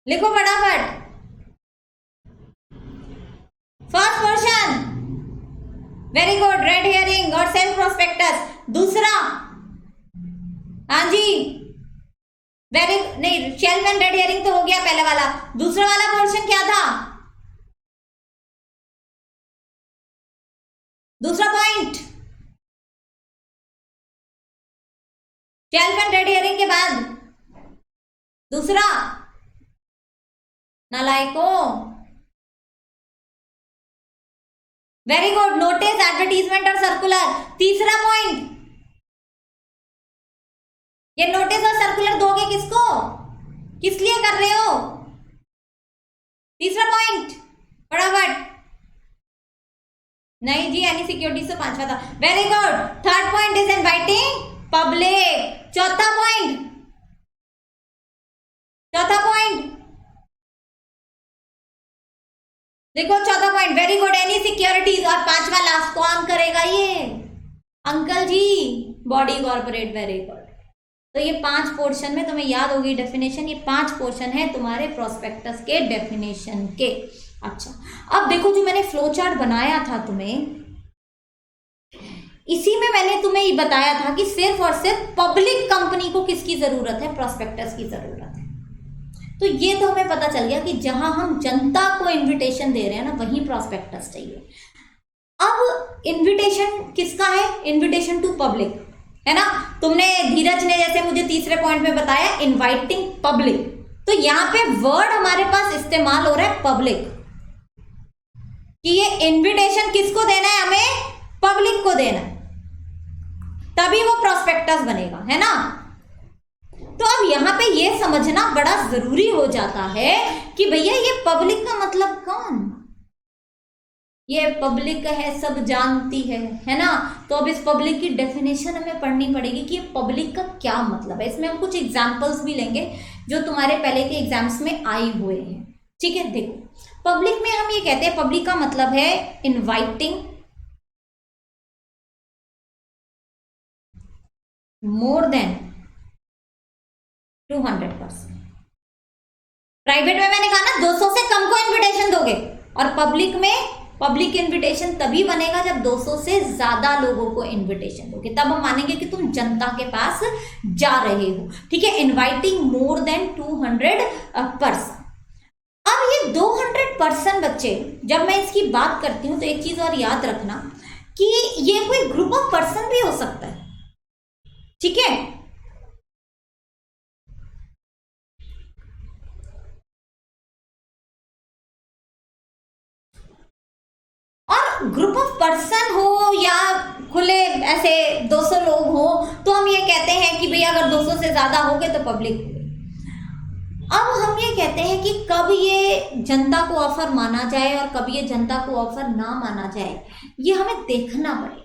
Speaker 1: लिखो फटाफट। First portion, very good, red hearing और सेल्फ प्रोस्पेक्टस। दूसरा, हाँ जी, वेरी नहीं, शेल्फ एंड रेड हेयरिंग तो हो गया पहले वाला। दूसरा वाला पोर्शन क्या था? दूसरा point, shelf and red hearing के बाद दूसरा, नालायको, वेरी गुड, नोटिस, एडवर्टीजमेंट और सर्कुलर। तीसरा पॉइंट, ये नोटिस और सर्कुलर दोगे किसको? किस लिए कर रहे हो? तीसरा पॉइंट फटाफट। नहीं जी, एनी सिक्योरिटी से पांचवा था। Very good. Third point is inviting public. चौथा पॉइंट देखो, चौथा point, very good, any securities. और पांचवा लास्ट कौन करेगा? ये अंकल जी, बॉडी कॉर्पोरेट। Very good. तो ये 5 पोर्शन में तुम्हें याद होगी डेफिनेशन। ये 5 पोर्शन है तुम्हारे प्रोस्पेक्टस के डेफिनेशन के। अच्छा, अब देखो जो मैंने फ्लो चार्ट बनाया था तुम्हें, इसी में मैंने तुम्हें ये बताया था कि सिर्फ और सिर्फ पब्लिक कंपनी को किसकी जरूरत है? प्रोस्पेक्टस की जरूरत है। तो ये तो हमें पता चल गया कि जहां हम जनता को इन्विटेशन दे रहे हैं ना, वहीं प्रोस्पेक्टस चाहिए। अब इन्विटेशन किसका है? इन्विटेशन टू पब्लिक, है ना। तुमने, धीरज ने जैसे मुझे तीसरे पॉइंट में बताया, इनवाइटिंग पब्लिक। तो यहां पे वर्ड हमारे पास इस्तेमाल हो रहा है पब्लिक, कि ये इनविटेशन किसको देना है? हमें पब्लिक को देना है। तभी वो प्रोस्पेक्टस बनेगा, है ना। तो अब यहाँ पे ये समझना बड़ा जरूरी हो जाता है कि भैया ये पब्लिक का मतलब कौन, ये पब्लिक है, सब जानती है ना। तो अब इस पब्लिक की डेफिनेशन हमें पढ़नी पड़ेगी कि ये पब्लिक का क्या मतलब है। इसमें हम कुछ एग्जाम्पल्स भी लेंगे जो तुम्हारे पहले के एग्जाम्स में आए हुए हैं, ठीक है। देखो, पब्लिक में हम ये कहते हैं, पब्लिक का मतलब है इनवाइटिंग मोर देन 200%। प्राइवेट में मैंने कहा ना 200 से कम को इनविटेशन दोगे, और पब्लिक में पब्लिक इनविटेशन तभी बनेगा जब 200 से ज्यादा लोगों को इनविटेशन दोगे, तब हम मानेंगे कि तुम जनता के पास जा रहे हो, ठीक है। Inviting more than 200%। अब ये 200% बच्चे, जब मैं इसकी बात करती हूं तो एक चीज और याद रखना कि ये कोई ग्रुप ऑफ पर्सन भी हो सकता है, ठीक है। और ग्रुप ऑफ पर्सन हो या खुले ऐसे 200 लोग हो, तो हम ये कहते हैं कि भैया अगर 200 से ज्यादा हो गए तो पब्लिक हो गई। अब हम ये कहते हैं कि कब ये जनता को ऑफर माना जाए और कब ये जनता को ऑफर ना माना जाए, ये हमें देखना पड़ेगा।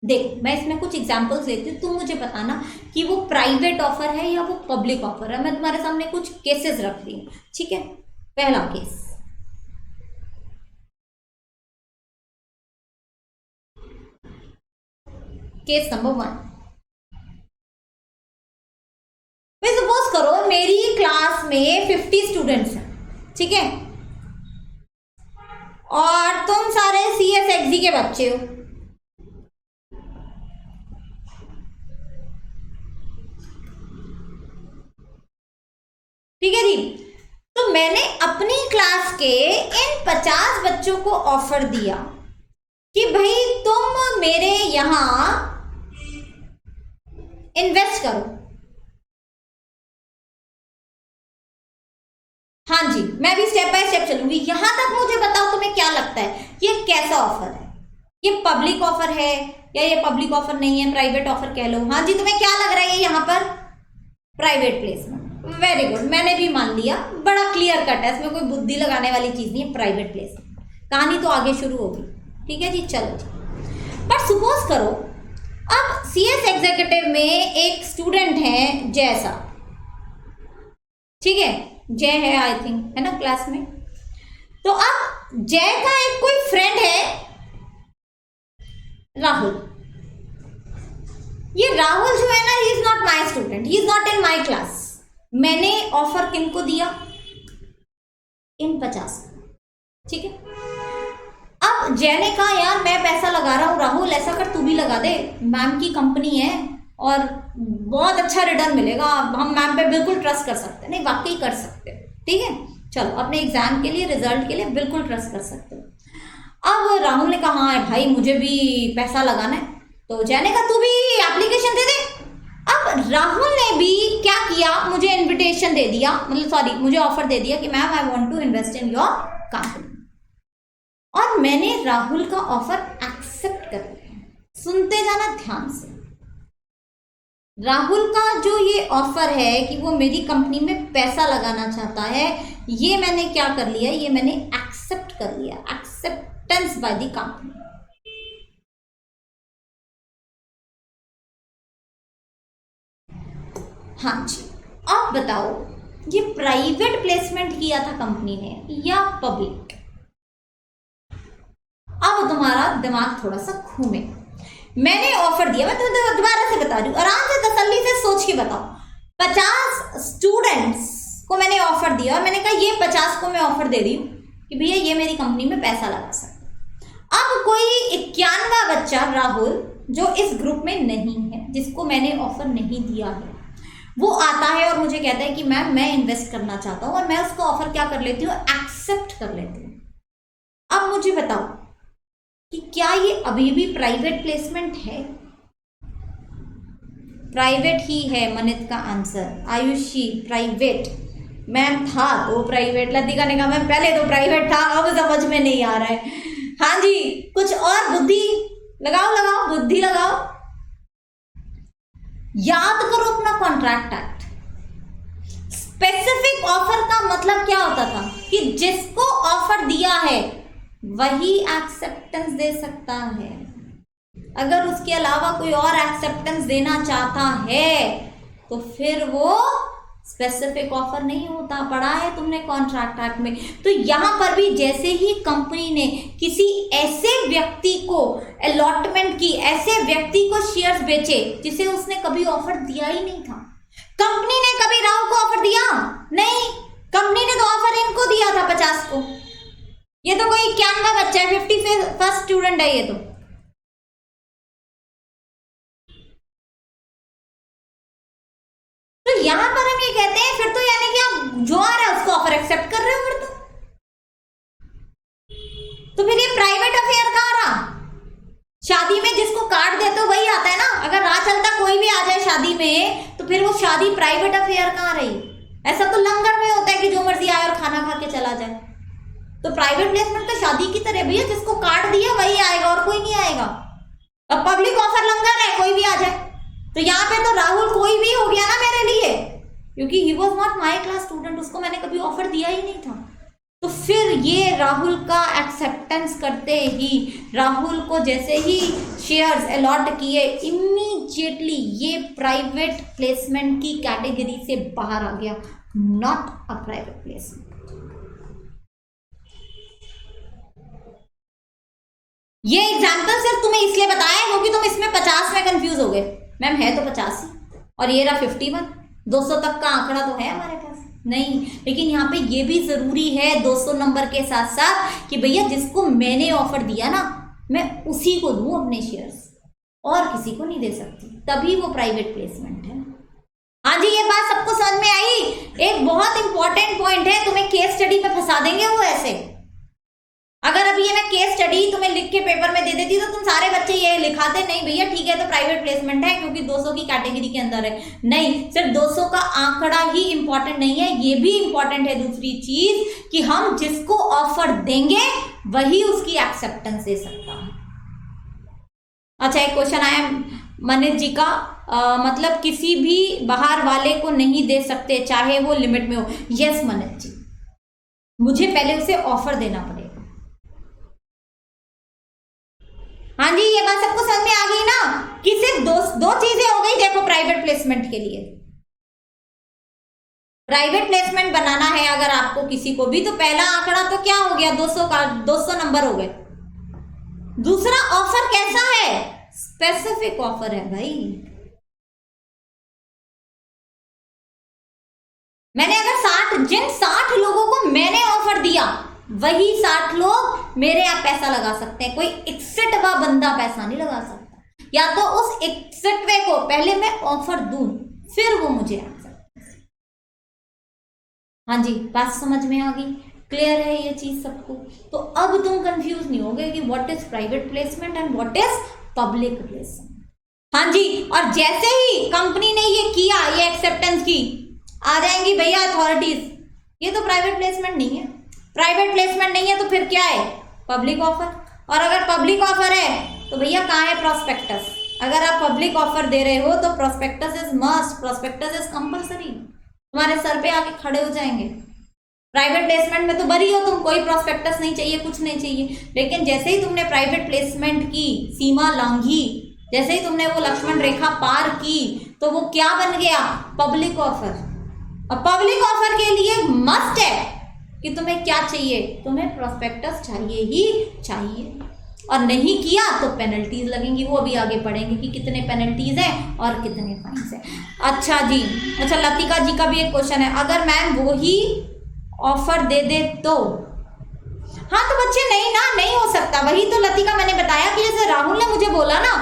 Speaker 1: देख, मैं इसमें कुछ एग्जांपल्स देती हूँ, तुम मुझे बताना कि वो प्राइवेट ऑफर है या वो पब्लिक ऑफर है। मैं तुम्हारे सामने कुछ केसेस रख रही हूँ, ठीक है। पहला केस, केस नंबर 1। भाई सपोज करो मेरी क्लास में 50 स्टूडेंट्स हैं, ठीक है, और तुम सारे CSXD के बच्चे हो, ठीक है जी। तो मैंने अपनी क्लास के इन 50 बच्चों को ऑफर दिया कि भाई तुम मेरे यहां इन्वेस्ट करो। हाँ जी, मैं भी स्टेप बाय स्टेप चलूंगी। यहां तक मुझे बताओ तुम्हें क्या लगता है ये कैसा ऑफर है, ये पब्लिक ऑफर है या ये पब्लिक ऑफर नहीं है, प्राइवेट ऑफर कह लो। हाँ जी, तुम्हें क्या लग रहा है ये यहाँ पर प्राइवेट प्लेसमेंट। वेरी गुड, मैंने भी मान लिया, बड़ा क्लियर कट है, इसमें कोई बुद्धि लगाने वाली चीज नहीं है, प्राइवेट प्लेसमेंट। कहानी तो आगे शुरू होगी, ठीक है जी। चलो जी, बट सपोज करो अब CS एग्जीक्यूटिव में एक स्टूडेंट है जैसा, ठीक है, जय है आई थिंक, है ना क्लास में। तो अब जय का एक कोई फ्रेंड है राहुल। ये राहुल जो है ना, he is not my student, he is not in my class. मैंने ऑफर किनको दिया, इन 50, ठीक है। अब जय ने कहा यार मैं पैसा लगा रहा हूं, राहुल ऐसा कर तू भी लगा दे, मैम की कंपनी है और बहुत अच्छा रिटर्न मिलेगा, हम मैम पे बिल्कुल ट्रस्ट कर सकते हैं। नहीं, वाकई कर सकते हैं, ठीक है। चलो, अपने एग्जाम के लिए, रिजल्ट के लिए बिल्कुल ट्रस्ट कर सकते हो। अब राहुल ने कहा हाँ भाई मुझे भी पैसा लगाना है, तो जय ने कहा तू भी एप्लीकेशन दे दे। अब राहुल ने भी क्या किया, मुझे इन्विटेशन दे दिया, मतलब सॉरी मुझे ऑफर दे दिया कि ma'am I want to invest in your company, और मैंने राहुल का ऑफर एक्सेप्ट कर लिया। सुनते जाना ध्यान से, राहुल का जो ये ऑफर है कि वो मेरी कंपनी में पैसा लगाना चाहता है, ये मैंने क्या कर लिया, ये मैंने एक्सेप्ट कर लिया, एक्सेप्टेंस बाय द कंपनी। हाँ जी, अब बताओ ये प्राइवेट प्लेसमेंट किया था कंपनी ने या पब्लिक। अब तुम्हारा दिमाग थोड़ा सा घूमे। मैंने ऑफर दिया, मैं तुम्हें दोबारा से बता रही हूँ, आराम से तसल्ली से सोच के बताओ। 50 स्टूडेंट्स को मैंने ऑफर दिया और मैंने कहा ये 50 को मैं ऑफर दे रही हूँ कि भैया ये मेरी कंपनी में पैसा लगा सकते। अब कोई 91वां बच्चा राहुल जो इस ग्रुप में नहीं है, जिसको मैंने ऑफर नहीं दिया है, वो आता है और मुझे कहता है कि मैम मैं इन्वेस्ट करना चाहता हूँ, और मैं उसका ऑफर क्या कर लेती हूँ, एक्सेप्ट कर लेती हूँ। अब मुझे बताओ कि क्या ये अभी भी प्राइवेट प्लेसमेंट है? प्राइवेट ही है मनित का आंसर। आयुषी प्राइवेट, मैम था तो प्राइवेट। लतिका ने कहा मैम पहले तो प्राइवेट था, अब समझ में नहीं आ रहा है। हाँ जी, कुछ और बुद्धि लगाओ, लगाओ बुद्धि लगाओ। याद करो अपना कॉन्ट्रैक्ट एक्ट। स्पेसिफिक ऑफर का मतलब क्या होता था कि जिसको ऑफर दिया है वही एक्सेप्टेंस दे सकता है। अगर उसके अलावा कोई और एक्सेप्टेंस देना चाहता है तो फिर वो स्पेसिफिक ऑफर नहीं होता। पढ़ा है तुमने कॉन्ट्रैक्ट एक्ट में। तो यहां पर भी जैसे ही कंपनी ने किसी ऐसे व्यक्ति को अलॉटमेंट की, ऐसे व्यक्ति को शेयर्स बेचे जिसे उसने कभी ऑफर दिया ही नहीं था। कंपनी ने कभी राहुल को ऑफर दिया नहीं, कंपनी ने तो ऑफर इनको दिया था 50 को। ये तो कोई 91 बच्चा है, 51st स्टूडेंट है ये तो यहां पर हम ये कहते हैं फिर तो यानी कि आप जो आ रहा है उसको ऑफर एक्सेप्ट कर रहे हो। फिर ये प्राइवेट अफेयर कहां रहा? शादी में जिसको कार्ड देते हो वही आता है ना। अगर राह चलता कोई भी आ जाए शादी में तो फिर वो शादी प्राइवेट अफेयर कहां रही? ऐसा तो लंगर में होता है कि जो मर्जी आए और खाना खा के चला जाए। तो प्राइवेट प्लेसमेंट तो शादी की तरह भैया, जिसको कार्ड दिया वही आएगा और कोई नहीं आएगा। अब पब्लिक ऑफर लंगर है, कोई भी आ जाए। तो यहाँ पे तो राहुल कोई भी हो गया ना मेरे लिए, क्योंकि he was not my class student, उसको मैंने कभी ऑफर दिया ही नहीं था। तो फिर ये राहुल का एक्सेप्टेंस करते ही, राहुल को जैसे ही शेयर्स अलॉट किए, इमीडिएटली ये प्राइवेट प्लेसमेंट की कैटेगरी से बाहर आ गया, नॉट अ प्राइवेट प्लेसमेंट। ये एग्जाम्पल सिर्फ तुम्हें इसलिए बताया क्योंकि तुम इसमें 50 में कंफ्यूज हो गए। मैम है तो 50 ही और ये रहा 51, 200 तक का आंकड़ा तो है हमारे पास नहीं। लेकिन यहाँ पे ये भी जरूरी है 200 नंबर के साथ साथ कि भैया जिसको मैंने ऑफर दिया ना, मैं उसी को दूं अपने शेयर्स, और किसी को नहीं दे सकती, तभी वो प्राइवेट प्लेसमेंट है। हाँ जी, ये बात सबको समझ में आई। एक बहुत इंपॉर्टेंट पॉइंट है, तुम्हें केस स्टडी पे फंसा देंगे वो ऐसे। अगर अभी ये मैं केस स्टडी तुम्हें लिख के पेपर में दे देती तो तुम सारे बच्चे ये लिखाते नहीं भैया ठीक है तो प्राइवेट प्लेसमेंट है क्योंकि 200 की कैटेगरी के अंदर है। नहीं, सिर्फ 200 का आंकड़ा ही इंपॉर्टेंट नहीं है, ये भी इंपॉर्टेंट है दूसरी चीज कि हम जिसको ऑफर देंगे वही उसकी एक्सेप्टेंस दे सकता है। अच्छा, एक क्वेश्चन आया मनीष जी का, मतलब किसी भी बाहर वाले को नहीं दे सकते चाहे वो लिमिट में हो। यस मनीष जी, मुझे पहले उसे ऑफर देना पड़ेगा। हाँ जी, ये बात सबको समझ में आ गई ना कि सिर्फ दो चीजें हो गई। देखो, प्राइवेट प्लेसमेंट के लिए प्राइवेट प्लेसमेंट बनाना है अगर आपको किसी को भी, तो पहला आंकड़ा तो क्या हो गया, 200 का 200 नंबर हो गए। दूसरा, ऑफर कैसा है? स्पेसिफिक ऑफर है भाई। मैंने अगर जिन 60 लोगों को मैंने ऑफर दिया वही 60 लोग मेरे यहाँ पैसा लगा सकते हैं। कोई 61वां बंदा पैसा नहीं लगा सकता। या तो उस 61वें को पहले मैं ऑफर दूं फिर वो मुझे आ सकता है। हाँ जी, बात समझ में आ गई? क्लियर है ये चीज सबको? तो अब तुम कंफ्यूज नहीं होगे कि what is private placement and what is public placement. हाँ जी, और जैसे ही कंपनी ने ये किया, ये एक्सेप्टेंस की, आ जाएंगी भैया अथॉरिटीज, ये तो प्राइवेट प्लेसमेंट नहीं है। प्राइवेट प्लेसमेंट नहीं है तो फिर क्या है? Public offer. और अगर पब्लिक ऑफर है तो भैया कहाँ है प्रॉस्पेक्टस? अगर आप पब्लिक ऑफर दे रहे हो तो prospectus is must, prospectus is compulsory, तुम्हारे सर पे आके खड़े हो जाएंगे। प्राइवेट प्लेसमेंट में तो बरी हो तुम, कोई प्रॉस्पेक्टस नहीं चाहिए, कुछ नहीं चाहिए। लेकिन जैसे ही तुमने प्राइवेट प्लेसमेंट की सीमा लांघी, जैसे ही तुमने वो लक्ष्मण रेखा पार की, तो वो क्या बन गया? Public offer. और पब्लिक ऑफर के लिए मस्ट है कि तुम्हें क्या चाहिए? तुम्हें प्रॉस्पेक्टस चाहिए ही चाहिए, और नहीं किया तो पेनल्टीज लगेंगी। वो अभी आगे पढ़ेंगे कि कितने पेनल्टीज हैं और कितने फाइन्स हैं। अच्छा जी, अच्छा लतिका जी का भी एक क्वेश्चन है, अगर मैम वो ही ऑफर दे दे तो? हाँ तो बच्चे नहीं ना, नहीं हो सकता। वही तो लतिका मैंने बताया कि जैसे राहुल ने मुझे बोला ना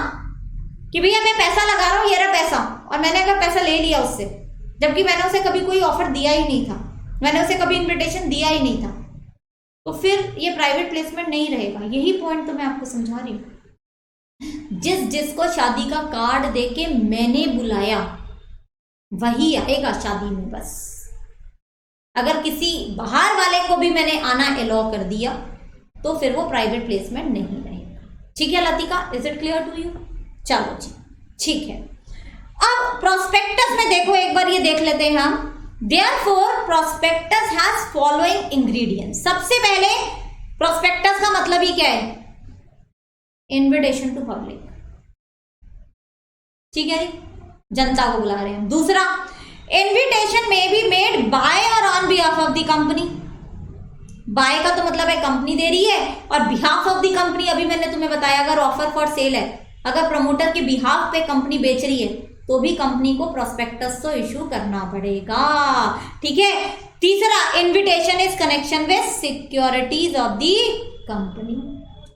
Speaker 1: कि भैया मैं पैसा लगा रहा हूँ, ये रहा पैसा, और मैंने अगर पैसा ले लिया उससे, जबकि मैंने उसे कभी कोई ऑफर दिया ही नहीं था, मैंने उसे कभी इनविटेशन दिया ही नहीं था, तो फिर ये प्राइवेट प्लेसमेंट नहीं रहेगा। यही पॉइंट तो मैं आपको समझा रही हूं। जिसको शादी का कार्ड देके मैंने बुलाया वही आएगा शादी में बस। अगर किसी बाहर वाले को भी मैंने आना अलाउ कर दिया तो फिर वो प्राइवेट प्लेसमेंट नहीं रहेगा। ठीक है Latika, is it clear to you? चलो जी, ठीक है। अब प्रोस्पेक्टस में देखो एक बार ये देख लेते हैं हम। Therefore, prospectus has following ingredients. सबसे पहले प्रोस्पेक्टस का मतलब ही क्या है? इन्विटेशन टू पब्लिक, ठीक है, जनता को बुला रहे हैं। दूसरा, इन्विटेशन में बी मेड बाय और on behalf of the company. By का तो मतलब है कंपनी दे रही है, और बिहाफ ऑफ द कंपनी अभी मैंने तुम्हें बताया, अगर ऑफर फॉर सेल है, अगर प्रमोटर के बिहाफ पे कंपनी बेच रही है तो भी कंपनी को प्रोस्पेक्टस तो इशू करना पड़ेगा, ठीक है। तीसरा, invitation is connection with securities of the company,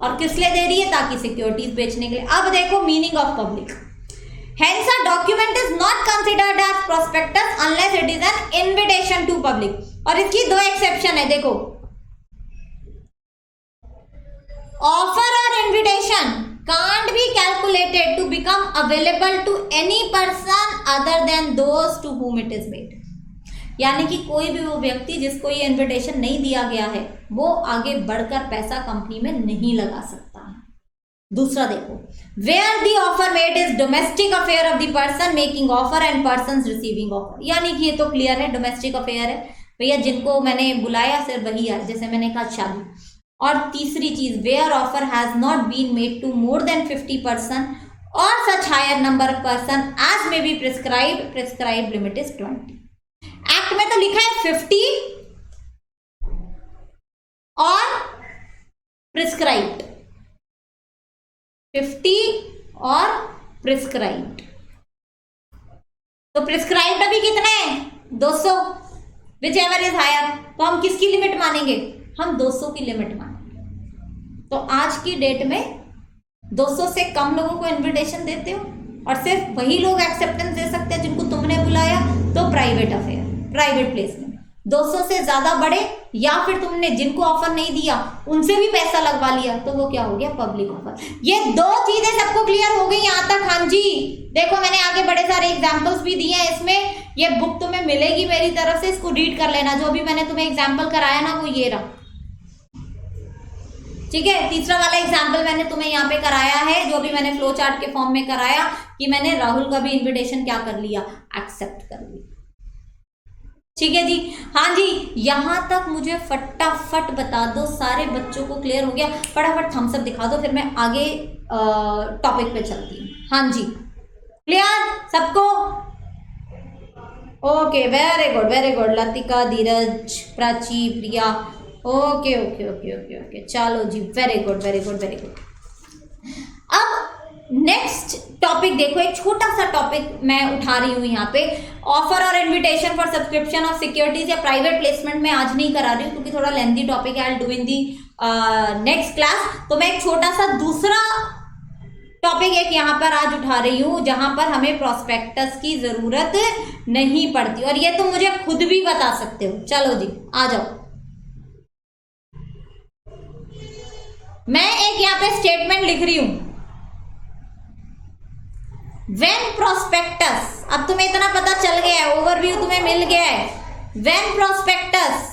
Speaker 1: और किस लिए दे रही है? ताकि सिक्योरिटीज बेचने के लिए। अब देखो meaning of public. Hence a document is not considered as prospectus unless it is an invitation to public. और इसकी दो एक्सेप्शन है, देखो, ऑफर और invitation can't be calculated to become available to any person other than those to whom it is made. यानी कि कोई भी वो व्यक्ति जिसको ये इन्विटेशन नहीं दिया गया है वो आगे बढ़कर पैसा कंपनी में नहीं लगा सकता है। दूसरा देखो, where the offer made is domestic affair of the person making offer and persons receiving offer, यानी कि ये तो क्लियर है, डोमेस्टिक अफेयर है भैया, जिनको मैंने बुलाया सिर्फ वही आए, जैसे मैंने कहा शादी। और तीसरी चीज, where offer has not been made to more than 50% or such higher number of person as may be prescribed limit is 20। Act में तो लिखा है 50 और प्रिस्क्राइब्ड, 50 और प्रिस्क्राइब्ड। तो प्रिस्क्राइब्ड अभी कितने हैं? 200, विच एवर इज हायर। तो हम किसकी लिमिट मानेंगे? हम 200 की लिमिट मानेंगे। तो आज की डेट में 200 से कम लोगों को इनविटेशन देते हो, और सिर्फ वही लोग एक्सेप्टेंस दे सकते हैं जिनको तुमने बुलाया, तो प्राइवेट अफेयर, प्राइवेट प्लेसमेंट। 200 से ज्यादा बढ़े या फिर तुमने जिनको ऑफर नहीं दिया उनसे भी पैसा लगवा लिया तो वो क्या हो गया? Public offer. ये दो चीजें सबको क्लियर हो गई यहां तक? हाँ जी। देखो मैंने आगे बड़े सारे एग्जांपल्स भी दिए हैं इसमें, ये बुक तुम्हें मिलेगी मेरी तरफ से, इसको रीड कर लेना। जो भी मैंने तुम्हें एग्जाम्पल कराया ना वो ये रहा, ठीक है। तीसरा वाला एग्जाम्पल मैंने तुम्हें यहाँ पे कराया है, जो भी मैंने फ्लो चार्ट के फॉर्म में कराया, कि मैंने राहुल का भी इन्विटेशन क्या कर लिया? एक्सेप्ट कर लिया, ठीक है जी। हाँ जी, यहां तक मुझे फटाफट बता दो, सारे बच्चों को क्लियर हो गया? फटाफट थम्स अप दिखा दो, फिर मैं आगे टॉपिक पे चलती हूँ। हाँ जी, क्लियर सबको? Okay, very good very good. Latika, Dheeraj, Prachi, Priya, okay okay okay okay okay, चलो जी, very good very good very good. अब नेक्स्ट टॉपिक देखो, एक छोटा सा टॉपिक मैं उठा रही हूं यहाँ पे, ऑफर और invitation for subscription of securities या प्राइवेट प्लेसमेंट में आज नहीं करा रही हूँ क्योंकि थोड़ा लेंथी टॉपिक है, I will do in the next class. तो मैं एक छोटा सा दूसरा टॉपिक एक यहाँ पर आज उठा रही हूँ जहां पर हमें प्रोस्पेक्टस की जरूरत नहीं पड़ती, और ये तुम मुझे खुद भी बता सकते हो। चलो जी, आ जाओ। मैं एक यहाँ पे स्टेटमेंट लिख रही हूं, When prospectus, अब तुम्हें इतना पता चल गया है, ओवरव्यू तुम्हें मिल गया है। When prospectus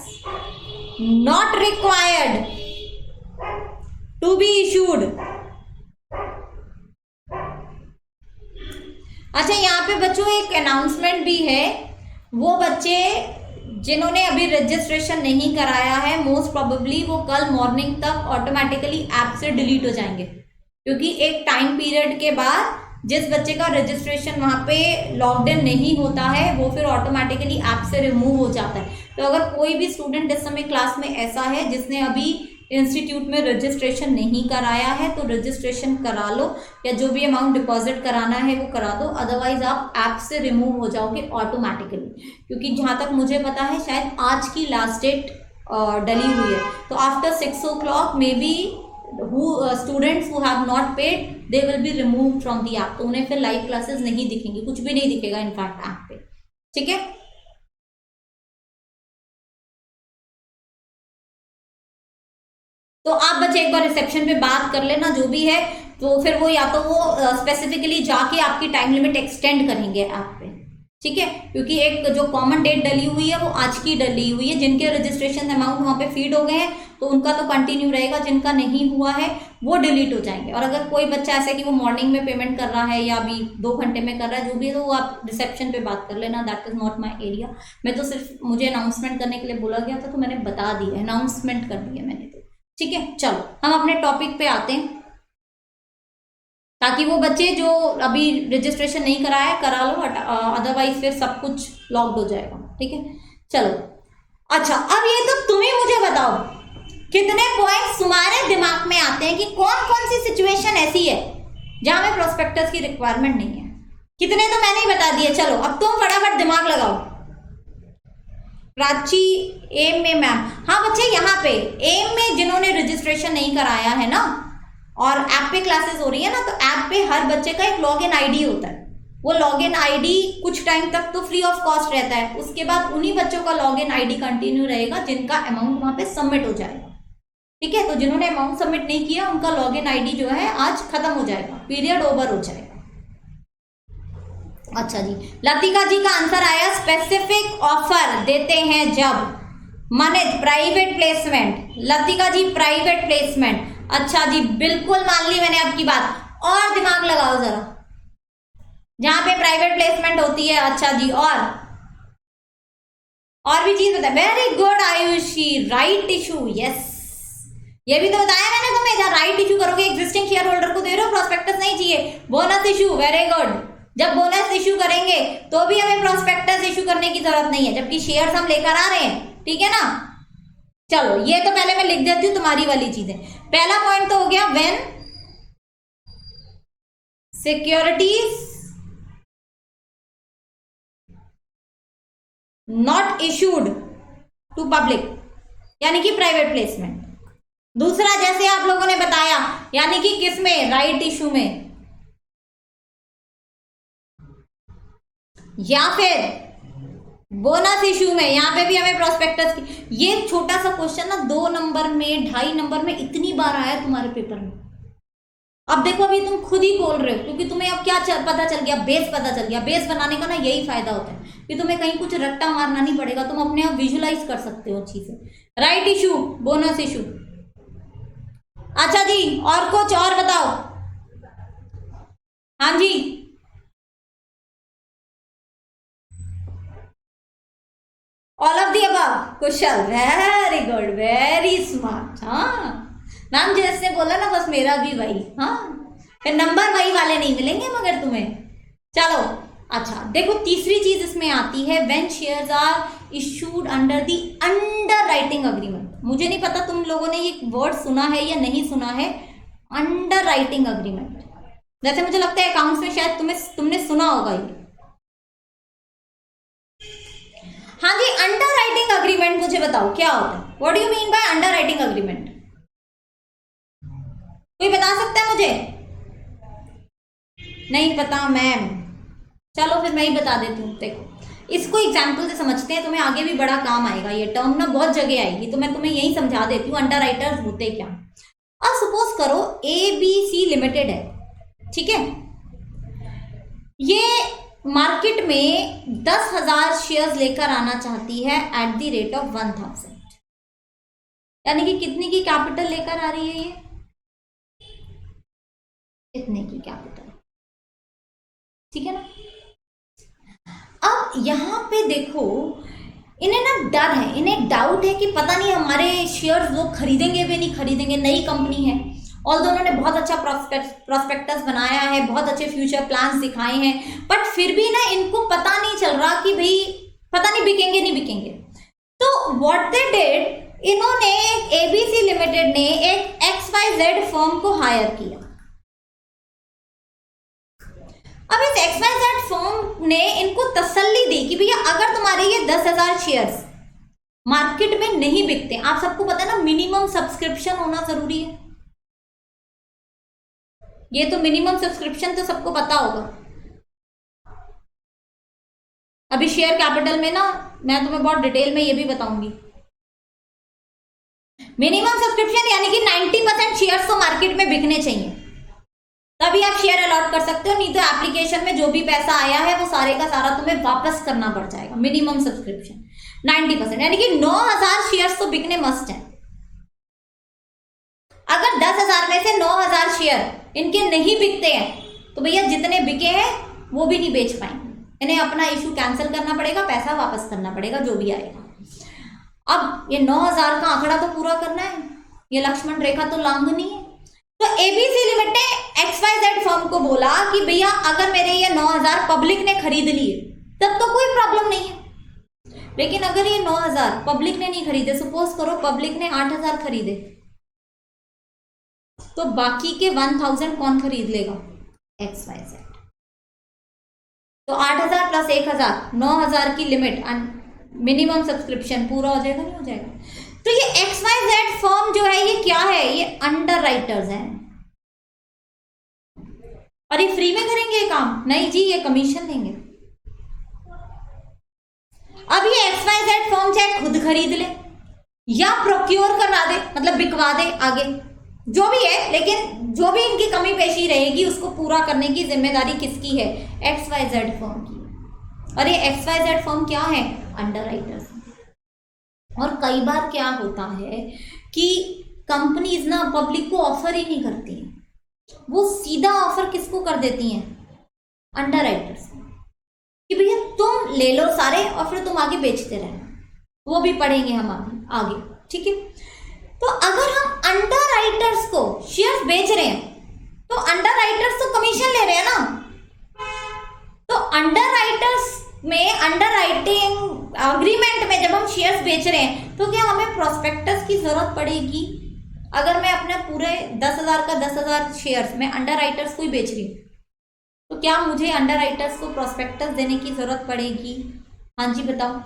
Speaker 1: not required to be issued। अच्छा, यहाँ पे बच्चों एक अनाउंसमेंट भी है, वो बच्चे जिन्होंने अभी रजिस्ट्रेशन नहीं कराया है, मोस्ट प्रोबेबली वो कल मॉर्निंग तक ऑटोमेटिकली ऐप से डिलीट हो जाएंगे, क्योंकि एक टाइम पीरियड के बाद जिस बच्चे का रजिस्ट्रेशन वहाँ पे लॉग्ड इन नहीं होता है वो फिर ऑटोमेटिकली ऐप से रिमूव हो जाता है। तो अगर कोई भी स्टूडेंट इस समय क्लास में ऐसा है जिसने अभी इंस्टीट्यूट में रजिस्ट्रेशन नहीं कराया है तो रजिस्ट्रेशन करा लो, या जो भी अमाउंट डिपॉजिट कराना है वो करा दो, अदरवाइज आप ऐप से रिमूव हो जाओगे ऑटोमेटिकली। क्योंकि जहाँ तक मुझे पता है शायद आज की लास्ट डेट डली हुई है, तो after 6 o'clock may be students who have not paid they will be removed from the app। तो उन्हें फिर लाइव क्लासेस नहीं दिखेंगी, कुछ भी नहीं दिखेगा इनफैक्ट ऐप पे, ठीक है। तो आप बच्चे एक बार रिसेप्शन पे बात कर लेना जो भी है, तो फिर वो या तो वो स्पेसिफिकली जाके आपकी टाइम लिमिट एक्सटेंड करेंगे ऐप पे। ठीक है, क्योंकि एक जो कॉमन डेट डली हुई है वो आज की डली हुई है। जिनके रजिस्ट्रेशन अमाउंट वहां पे फीड हो गए हैं तो उनका तो कंटिन्यू रहेगा, जिनका नहीं हुआ है वो डिलीट हो जाएंगे। और अगर कोई बच्चा ऐसा कि वो मॉर्निंग में पेमेंट कर रहा है या अभी 2 घंटे में कर रहा है, जो भी है, तो वो आप रिसेप्शन पे बात कर लेना, that is not my area. मैं तो सिर्फ, मुझे अनाउंसमेंट करने के लिए बोला गया था तो मैंने बता दिया, अनाउंसमेंट कर दिया मैंने तो। ठीक है, चलो हम अपने टॉपिक पे आते हैं, ताकि वो बच्चे जो अभी रजिस्ट्रेशन नहीं कराया है करा लो, अदरवाइज फिर सब कुछ लॉक्ड हो जाएगा। ठीक है, चलो। अच्छा, अब ये तो तुम ही मुझे बताओ कितने पॉइंट्स तुम्हारे दिमाग में आते हैं कि कौन कौन सी सिचुएशन ऐसी है जहां में प्रोस्पेक्टस की रिक्वायरमेंट नहीं है। कितने तो मैंने ही बता दिए, चलो अब तुम फटाफट दिमाग लगाओ। प्राची एम में मैम, हाँ बच्चे यहाँ पे एम में जिन्होंने रजिस्ट्रेशन नहीं कराया है ना, और ऐप पे क्लासेस हो रही है ना, तो ऐप पे हर बच्चे का एक लॉगिन आईडी होता है। वो लॉगिन आईडी कुछ टाइम तक तो फ्री ऑफ कॉस्ट रहता है, उसके बाद उन्हीं बच्चों का लॉगिन आईडी कंटिन्यू रहेगा जिनका अमाउंट वहां पे सबमिट हो जाएगा। ठीक है, तो जिन्होंने अमाउंट सबमिट नहीं किया उनका लॉगिन आईडी जो है आज खत्म हो जाएगा, पीरियड ओवर हो जाएगा। अच्छा जी, लतिका जी का आंसर आया, स्पेसिफिक ऑफर देते हैं जब। मनित प्राइवेट प्लेसमेंट, लतिका जी प्राइवेट प्लेसमेंट। अच्छा जी, बिल्कुल मान ली मैंने आपकी बात। और दिमाग लगाओ जरा, जहां पे प्राइवेट प्लेसमेंट होती है। अच्छा जी, और भी चीज बताए। Very good Ayushi, right issue, yes, ये भी तो बताया मैंने तुम्हें, जहां राइट इशू करोगे एग्जिस्टिंग शेयर होल्डर को दे रहे हो, प्रोस्पेक्टस नहीं चाहिए। बोनस इशू, वेरी गुड, जब बोनस इशू करेंगे तो भी हमें प्रोस्पेक्टस इशू करने की जरूरत नहीं है, जबकि शेयर्स हम लेकर आ रहे हैं। ठीक है ना, चलो ये तो पहले मैं लिख देती हूँ तुम्हारी वाली चीजें। पहला पॉइंट तो हो गया, when securities not issued to public, यानी कि प्राइवेट प्लेसमेंट। दूसरा, जैसे आप लोगों ने बताया, यानी कि किस में, राइट इशू में, या फिर बोनस इशू में। यहां पे भी हमें प्रोस्पेक्टस की, ये छोटा सा क्वेश्चन ना 2 नंबर में, 2.5 नंबर में इतनी बार आया तुम्हारे पेपर में। अब देखो, अभी तुम खुद ही बोल रहे हो, क्योंकि तुम्हें अब क्या पता चल गया, बेस पता चल गया। बेस बनाने का ना यही फायदा होता है कि तुम्हें कहीं कुछ रट्टा मारना नहीं पड़ेगा, तुम अपने आप विजुलाइज कर सकते हो चीजें। Right issue, bonus issue. अच्छा जी, और कुछ और बताओ। हाँ जी, all of the above, Kushal, very good, very smart. हाँ मैम जैसे बोला ना, बस मेरा भी वही। हाँ, फिर नंबर वही वाले नहीं मिलेंगे मगर तुम्हें। चलो, अच्छा देखो, तीसरी चीज इसमें आती है, when shares are issued under the underwriting agreement. मुझे नहीं पता तुम लोगों ने ये वर्ड सुना है या नहीं सुना है, अंडर राइटिंग अग्रीमेंट। जैसे मुझे लगता है अकाउंट्स में शायद तुमने सुना होगा ये। हाँ जी, अंडर राइटिंग अग्रीमेंट मुझे बताओ क्या होता है, what do you mean by under writing agreement? कोई बता सकता है मुझे? नहीं पता मैम, चलो फिर मैं ही बता देती हूँ। देखो, इसको एग्जाम्पल से समझते हैं, तुम्हें आगे भी बड़ा काम आएगा, ये टर्म ना बहुत जगह आएगी, तो मैं तुम्हें यही समझा देती हूँ अंडर राइटर्स होते क्या। अब सपोज करो ABC लिमिटेड है, ठीक है, ये मार्केट में 10,000 शेयर्स लेकर आना चाहती है एट द रेट ऑफ 1,000, यानी कि कितने की कैपिटल लेकर आ रही है ये, इतने की कैपिटल। ठीक है ना। अब यहां पे देखो, इन्हें ना डर है, इन्हें डाउट है कि पता नहीं हमारे शेयर्स लोग खरीदेंगे भी नहीं खरीदेंगे, नई कंपनी है, ऑल्दो उन्होंने बहुत अच्छा प्रोस्पेक्टस बनाया है, बहुत अच्छे फ्यूचर प्लान्स दिखाए हैं, बट फिर भी ना इनको पता नहीं चल रहा कि भाई पता नहीं बिकेंगे नहीं बिकेंगे। तो व्हाट दे डिड, इन्होंने ABC लिमिटेड ने एक XYZ फर्म को हायर किया। अब इस XYZ फर्म ने इनको तसल्ली दी कि भैया अगर तुम्हारे ये 10,000 शेयर्स मार्केट में नहीं बिकते, आप सबको पता है ना मिनिमम सब्सक्रिप्शन होना जरूरी है, ये तो मिनिमम सब्सक्रिप्शन तो सबको पता होगा। अभी शेयर कैपिटल में ना मैं तुम्हें बहुत डिटेल में ये भी बताऊंगी। मिनिमम सब्सक्रिप्शन यानी कि 90% शेयर्स तो मार्केट में बिकने चाहिए। तभी आप शेयर अलॉट कर सकते हो, नहीं तो एप्लीकेशन में जो भी पैसा आया है वो सारे का सारा तुम्हें वापस करना पड़ जाएगा। मिनिमम सब्सक्रिप्शन 90%, यानी कि 9000 शेयर्स तो बिकने मस्ट है। अगर 10,000 में से 9000 शेयर इनके नहीं बिकते हैं तो भैया जितने बिके हैं वो भी नहीं बेच पाएंगे, इन्हें अपना इशू कैंसिल करना पड़ेगा, पैसा वापस करना पड़ेगा जो भी आएगा। अब ये 9000 का आंकड़ा तो पूरा करना है, ये लक्ष्मण रेखा तो लांघनी है। तो एबीसी लिमिटेड ने XYZ फर्म को बोला कि भैया अगर मेरे ये 9000 पब्लिक ने खरीद लिए तब तो कोई प्रॉब्लम नहीं है, लेकिन अगर ये 9000 पब्लिक ने नहीं खरीदे, सपोज करो पब्लिक ने 8000 खरीदे, तो बाकी के 1000 कौन खरीद लेगा? XYZ। तो 8000 प्लस 1000, 9000 की लिमिट, मिनिमम सब्सक्रिप्शन पूरा हो जाएगा, नहीं हो जाएगा? तो ये XYZ फर्म जो है ये क्या है? ये अंडर राइटर्स हैं। और ये फ्री में करेंगे ये काम? नहीं जी, ये कमीशन देंगे। अब ये XYZ फर्म चाहे खुद खरीद ले या प्रोक्योर करवा दे, मतलब बिकवा दे आगे, जो भी है, लेकिन जो भी इनकी कमी पेशी रहेगी उसको पूरा करने की जिम्मेदारी किसकी है? XYZ फर्म की। और ये XYZ फर्म क्या है? Under writers. और कई बार क्या होता है कि कंपनीज ना पब्लिक को ऑफर ही नहीं करती हैं, वो सीधा ऑफर किसको कर देती हैं? अंडर राइटर्स, कि भैया तुम ले लो सारे और फिर तुम आगे बेचते रहना। वो भी पढ़ेंगे हम आगे, ठीक है? तो अगर हम अंडर राइटर्स को शेयर्स बेच रहे हैं तो अंडर राइटर्स तो कमीशन ले रहे हैं ना। तो अंडर राइटर्स में, अंडर राइटिंग अग्रीमेंट में जब हम शेयर्स बेच रहे हैं तो क्या हमें प्रोस्पेक्टस की जरूरत पड़ेगी? अगर मैं अपने पूरे 10,000 का 10,000 शेयर्स में अंडर राइटर्स को ही बेच रही हूँ तो क्या मुझे अंडर राइटर्स को प्रोस्पेक्टस देने की जरूरत पड़ेगी? हाँ जी बताओ।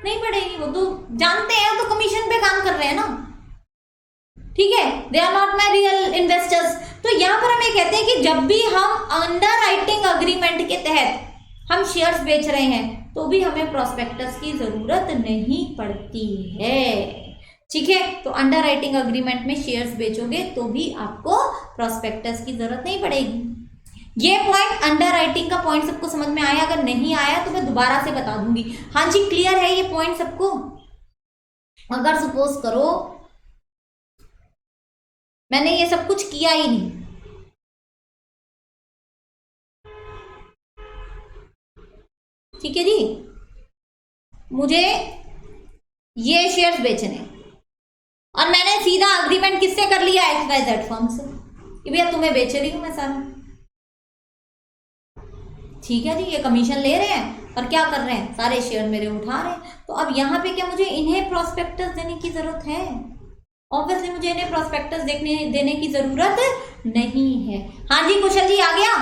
Speaker 1: नहीं पड़ेगी, वो तो जानते हैं, तो कमीशन पे काम कर रहे हैं ना, ठीक है? They are not my real investors. तो यहां पर हम ये कहते हैं कि जब भी हम अंडर राइटिंग अग्रीमेंट के तहत हम शेयर्स बेच रहे हैं तो भी हमें प्रोस्पेक्टस की जरूरत नहीं पड़ती है, ठीक है? तो अंडर राइटिंग अग्रीमेंट में शेयर्स बेचोगे तो भी आपको प्रोस्पेक्टस की जरूरत नहीं पड़ेगी। ये पॉइंट, अंडर राइटिंग का पॉइंट सबको समझ में आया? अगर नहीं आया तो मैं दोबारा से बता दूंगी। हाँ जी, क्लियर है ये पॉइंट सबको? अगर सपोज करो मैंने ये सब कुछ किया ही नहीं, ठीक है जी, मुझे ये शेयर्स बेचने और मैंने सीधा अग्रीमेंट किससे कर लिया? XYZ फर्म से कि भैया तुम्हें बेच रही हूं मैं सारा, ठीक है जी, ये कमीशन ले रहे हैं और क्या कर रहे हैं? सारे शेयर मेरे उठा रहे हैं। तो अब यहाँ पे क्या मुझे इन्हें प्रोस्पेक्टस देने की जरूरत है? ऑब्वियसली मुझे इन्हें प्रोस्पेक्टस देने की जरूरत नहीं है। हाँ जी कुशल जी, आ गया?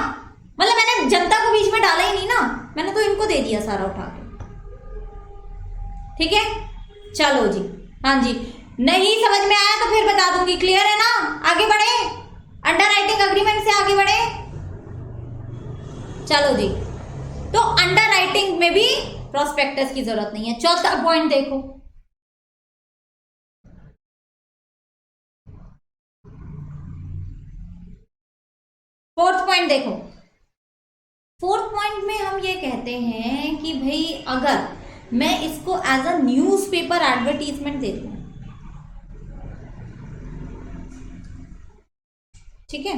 Speaker 1: मतलब मैंने जनता को बीच में डाला ही नहीं ना, मैंने तो इनको दे दिया सारा उठा के, ठीक है? चलो जी, हाँ जी, नहीं समझ में आया तो फिर बता दूंगी, क्लियर है ना? आगे बढ़े, अंडर राइटिंग अग्रीमेंट से आगे बढ़े। चलो जी, तो अंडर राइटिंग में भी प्रोस्पेक्टस की जरूरत नहीं है। चौथा पॉइंट देखो, फोर्थ पॉइंट देखो। फोर्थ पॉइंट में हम ये कहते हैं कि भाई अगर मैं इसको एज अ न्यूज़पेपर एडवर्टीजमेंट दे दूं, ठीक है,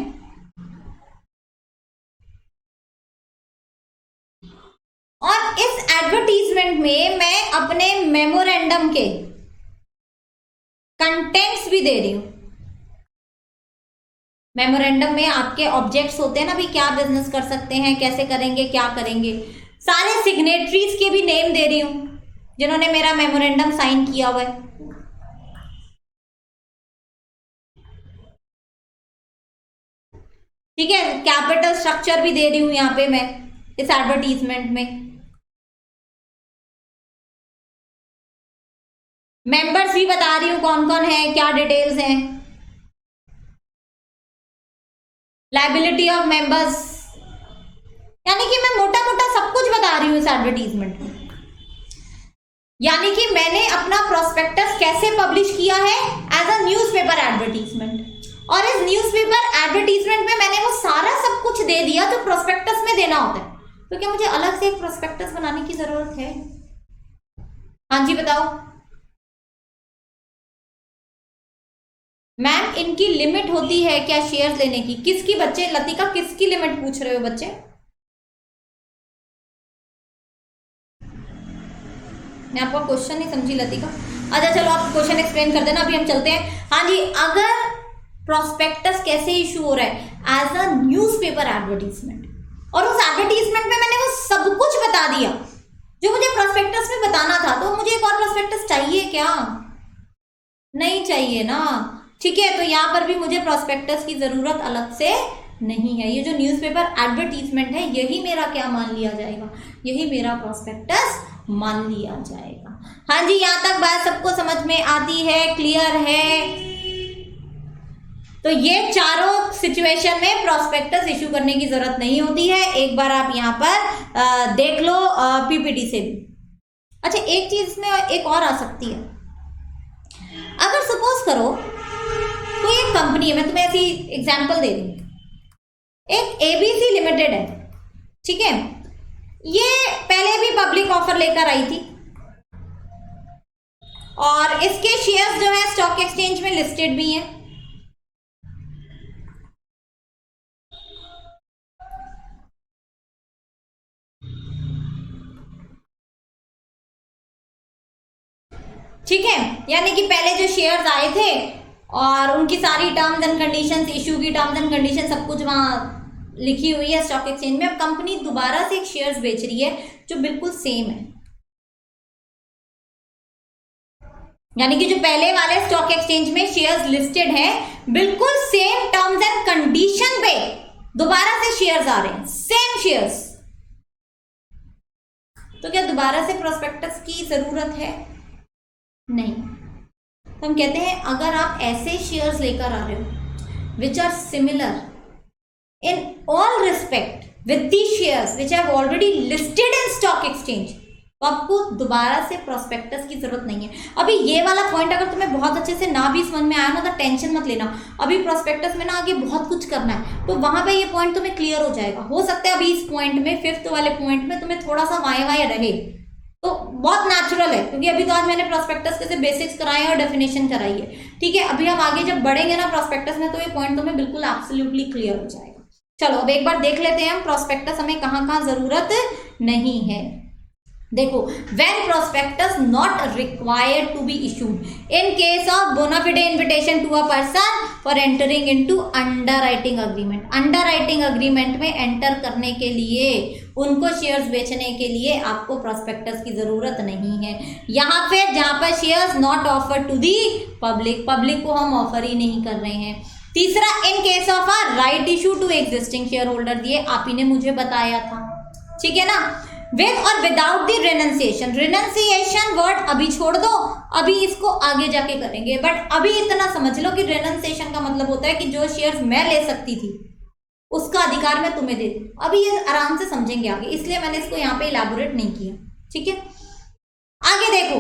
Speaker 1: और इस एडवर्टीजमेंट में मैं अपने मेमोरेंडम के कंटेंट्स भी दे रही हूं। मेमोरेंडम में आपके ऑब्जेक्ट्स होते हैं ना, भाई क्या बिजनेस कर सकते हैं, कैसे करेंगे, क्या करेंगे, सारे सिग्नेटरीज के भी नेम दे रही हूं जिन्होंने मेरा मेमोरेंडम साइन किया हुआ है, ठीक है? कैपिटल स्ट्रक्चर भी दे रही हूं यहां पे मैं इस एडवर्टीजमेंट में। मेंबर्स भी बता रही हूं कौन कौन है, क्या डिटेल्स हैं, लाइबिलिटी ऑफ मेंबर्स, यानी कि मैं मोटा मोटा सब कुछ बता रही हूं इस एडवर्टीजमेंट में। यानी कि मैंने अपना प्रोस्पेक्टस कैसे पब्लिश किया है? As a newspaper advertisement. और इस न्यूज़पेपर एडवर्टीजमेंट में मैंने वो सारा सब कुछ दे दिया जो प्रोस्पेक्टस में देना होता है, तो क्या मुझे अलग से एक प्रोस्पेक्टस बनाने की जरूरत है? हाँ जी बताओ मैम, इनकी लिमिट होती है क्या शेयर्स लेने की? किसकी बच्चे? लतिका किसकी लिमिट पूछ रहे हो बच्चे? मैं आपका क्वेश्चन नहीं समझी लतिका। अच्छा चलो आप क्वेश्चन एक्सप्लेन कर देना, अभी हम चलते हैं। हाँ जी, अगर प्रोस्पेक्टस कैसे इशू हो रहा है? एज अ न्यूज़पेपर एडवर्टीजमेंट, और उस एडवर्टीजमेंट में मैंने वो सब कुछ बता दिया जो मुझे प्रोस्पेक्टस में बताना था, तो मुझे एक और प्रोस्पेक्टस चाहिए क्या? नहीं चाहिए ना। ठीक है, तो यहां पर भी मुझे प्रोस्पेक्टस की जरूरत अलग से नहीं है। ये जो न्यूज़पेपर एडवर्टीजमेंट है यही मेरा क्या मान लिया जाएगा? यही मेरा प्रोस्पेक्टस मान लिया जाएगा। हाँ जी, यहां तक बात सबको समझ में आती है, क्लियर है? तो ये चारों सिचुएशन में प्रोस्पेक्टस इशू करने की जरूरत नहीं होती है। एक बार आप यहाँ पर देख लो पीपीटी से भी। अच्छा, एक चीज इसमें एक और आ सकती है। अगर सपोज करो कोई एक कंपनी है, मैं तुम्हें ऐसी एग्जांपल दे दूं, एक एबीसी लिमिटेड है, ठीक है, ये पहले भी पब्लिक ऑफर लेकर आई थी और इसके शेयर्स जो है स्टॉक एक्सचेंज में लिस्टेड भी हैं। ठीक है, यानी कि पहले जो शेयर्स आए थे और उनकी सारी टर्म्स एंड कंडीशंस, इशू की टर्म्स एंड कंडीशन सब कुछ वहां लिखी हुई है स्टॉक एक्सचेंज में। अब कंपनी दोबारा से एक शेयर्स बेच रही है जो बिल्कुल सेम है, यानी कि जो पहले वाले स्टॉक एक्सचेंज में शेयर्स लिस्टेड है बिल्कुल सेम टर्म्स एंड कंडीशन पे दोबारा से शेयर्स आ रहे हैं, सेम शेयर्स। तो क्या दोबारा से प्रोस्पेक्टस की जरूरत है? नहीं। तो हम कहते हैं अगर आप ऐसे शेयर्स लेकर आ रहे हो which are similar in all respect with the shares which have already listed in stock exchange, तो आपको दोबारा से प्रोस्पेक्टस की जरूरत नहीं है। अभी ये वाला पॉइंट अगर तुम्हें बहुत अच्छे से ना भी समझ में आया ना तो टेंशन मत लेना, अभी प्रोस्पेक्टस में ना आगे बहुत कुछ करना है, तो वहां पे ये पॉइंट तुम्हें क्लियर हो जाएगा। हो सकता है अभी इस पॉइंट में, फिफ्थ वाले पॉइंट में तुम्हें थोड़ा सा वाया रहे, तो बहुत नेचुरल है, क्योंकि अभी तो आज मैंने प्रोस्पेक्टस के बेसिक्स कराए हैं और डेफिनेशन कराई है। ठीक है, अभी हम आगे जब बढ़ेंगे ना प्रोस्पेक्टस में तो ये पॉइंट तुम्हें बिल्कुल एब्सोल्युटली क्लियर हो जाएगा। चलो अब एक बार देख लेते हैं हम प्रोस्पेक्टस हमें कहाँ कहाँ जरूरत नहीं है। देखो, when prospectus not required to be issued in case of bona fide invitation to a person for entering into underwriting agreement। underwriting agreement में एंटर करने के लिए, उनको शेयर्स बेचने के लिए आपको प्रोस्पेक्टस की जरूरत नहीं है। यहाँ पे जहाँ पर shares not offer to the public, public को हम ऑफर ही नहीं कर रहे हैं। तीसरा, in case of a right issue to existing shareholder, ये आप ही ने मुझे बताया था, ठीक है ना, विद और without the renunciation. Renunciation word अभी छोड़ दो, अभी इसको आगे जाके करेंगे, बट अभी इतना समझ लो कि रिनंसिएशन का मतलब होता है कि जो शेयर्स मैं ले सकती थी उसका अधिकार मैं तुम्हें दे दूं। अभी ये आराम से समझेंगे आगे, इसलिए मैंने इसको यहाँ पे इलैबोरेट नहीं किया, ठीक है। आगे देखो,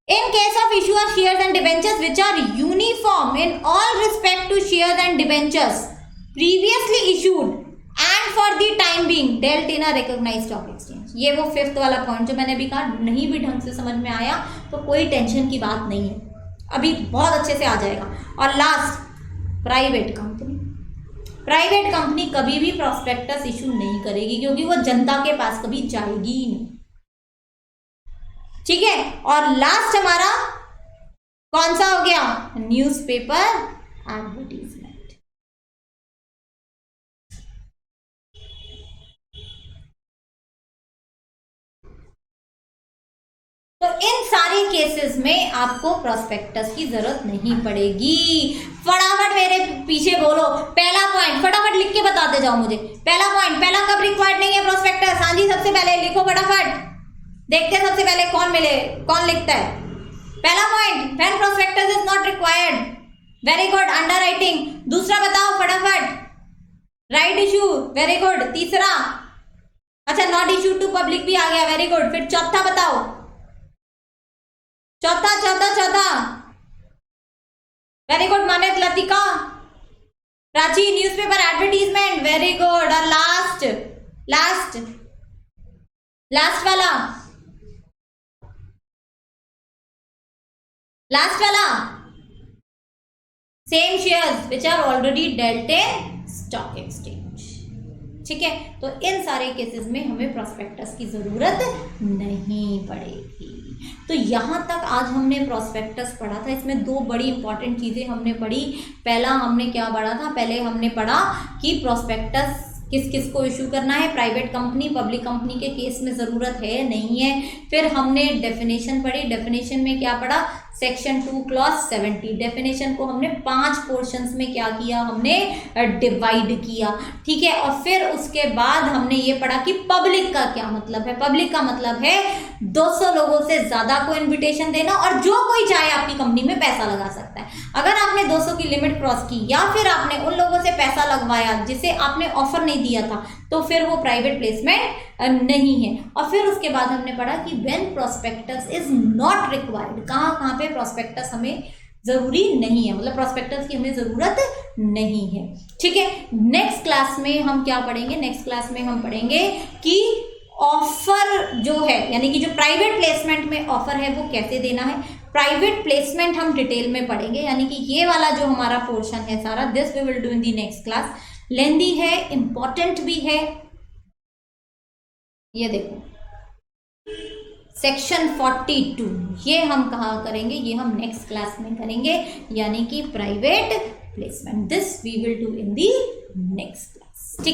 Speaker 1: in case of issue of shares and debentures which are uniform in all respect to shares and debentures previously issued and for the time being dealt in a recognised stock exchange. ये वो फिफ्थ वाला पॉइंट जो मैंने अभी कहा, नहीं भी ढंग से समझ में आया तो कोई टेंशन की बात नहीं है, अभी बहुत अच्छे से आ जाएगा। और last, private company. Private company कभी भी प्रोस्पेक्टस इशू नहीं करेगी क्योंकि वो जनता के पास कभी जाएगी ही नहीं, ठीक है। और लास्ट हमारा कौन सा हो गया? Newspaper advertisement. तो इन सारे केसेस में आपको प्रोस्पेक्टस की जरूरत नहीं पड़ेगी। फटाफट मेरे पीछे बोलो, पहला पॉइंट फटाफट लिख के बताते जाओ मुझे। पहला पॉइंट, पहला कब रिक्वायर्ड नहीं है प्रोस्पेक्टस? हाँ जी, सबसे पहले लिखो फटाफट, देखते हैं सबसे पहले कौन लिखता है। पहला point, when prospectus is not required. Very good, underwriting. दूसरा बताओ फटाफट, राइट इशू, वेरी गुड। तीसरा, अच्छा नॉट इशू टू पब्लिक भी आ गया, वेरी गुड। फिर चौथा बताओ, चौथा, very good Manit, Latika, Prachi, newspaper advertisement, very good. और लास्ट लास्ट लास्ट वाला, लास्ट वाला, same shares which are already dealt in stock exchange. ठीक है, तो इन सारे केसेस में हमें प्रोस्पेक्टस की जरूरत नहीं पड़ेगी। तो यहां तक आज हमने प्रोस्पेक्टस पढ़ा था। इसमें दो बड़ी इंपॉर्टेंट चीजें हमने पढ़ी। पहला हमने क्या पढ़ा था, पहले हमने पढ़ा कि प्रोस्पेक्टस किस किस को इशू करना है, प्राइवेट कंपनी पब्लिक कंपनी के केस में ज़रूरत है नहीं है। फिर हमने डेफिनेशन पढ़ी। डेफिनेशन में क्या पढ़ा, सेक्शन 2 क्लॉज 70। डेफिनेशन को हमने 5 पोर्शंस में क्या किया, हमने डिवाइड किया। ठीक है, और फिर उसके बाद हमने ये पढ़ा कि पब्लिक का क्या मतलब है। पब्लिक का मतलब है 200 लोगों से ज़्यादा को इन्विटेशन देना और जो कोई चाहे आपकी कंपनी में पैसा लगा सकता है। अगर आपने 200 की लिमिट क्रॉस की या फिर आपने उन लोगों से पैसा लगवाया जिसे आपने ऑफर नहीं दिया था, तो फिर वो प्राइवेट प्लेसमेंट नहीं है। और फिर उसके बाद हमने पढ़ा कि when prospectus is not required, कहाँ कहाँ पे प्रोस्पेक्टस हमें जरूरी नहीं है, मतलब प्रोस्पेक्टस की हमें जरूरत नहीं है। ठीक है, नेक्स्ट क्लास में हम क्या पढ़ेंगे, नेक्स्ट क्लास में हम पढ़ेंगे कि ऑफर जो है, यानी कि जो प्राइवेट प्लेसमेंट में ऑफर है वो कैसे देना है। प्राइवेट प्लेसमेंट हम डिटेल में पढ़ेंगे, यानी कि ये वाला जो हमारा पोर्शन है सारा, this we will do in the next class. Lengthy है, इंपॉर्टेंट भी है। ये देखो सेक्शन 42, ये हम कहाँ करेंगे, ये हम नेक्स्ट क्लास में करेंगे, यानी कि private placement. This we will do in the next class. ठीक है।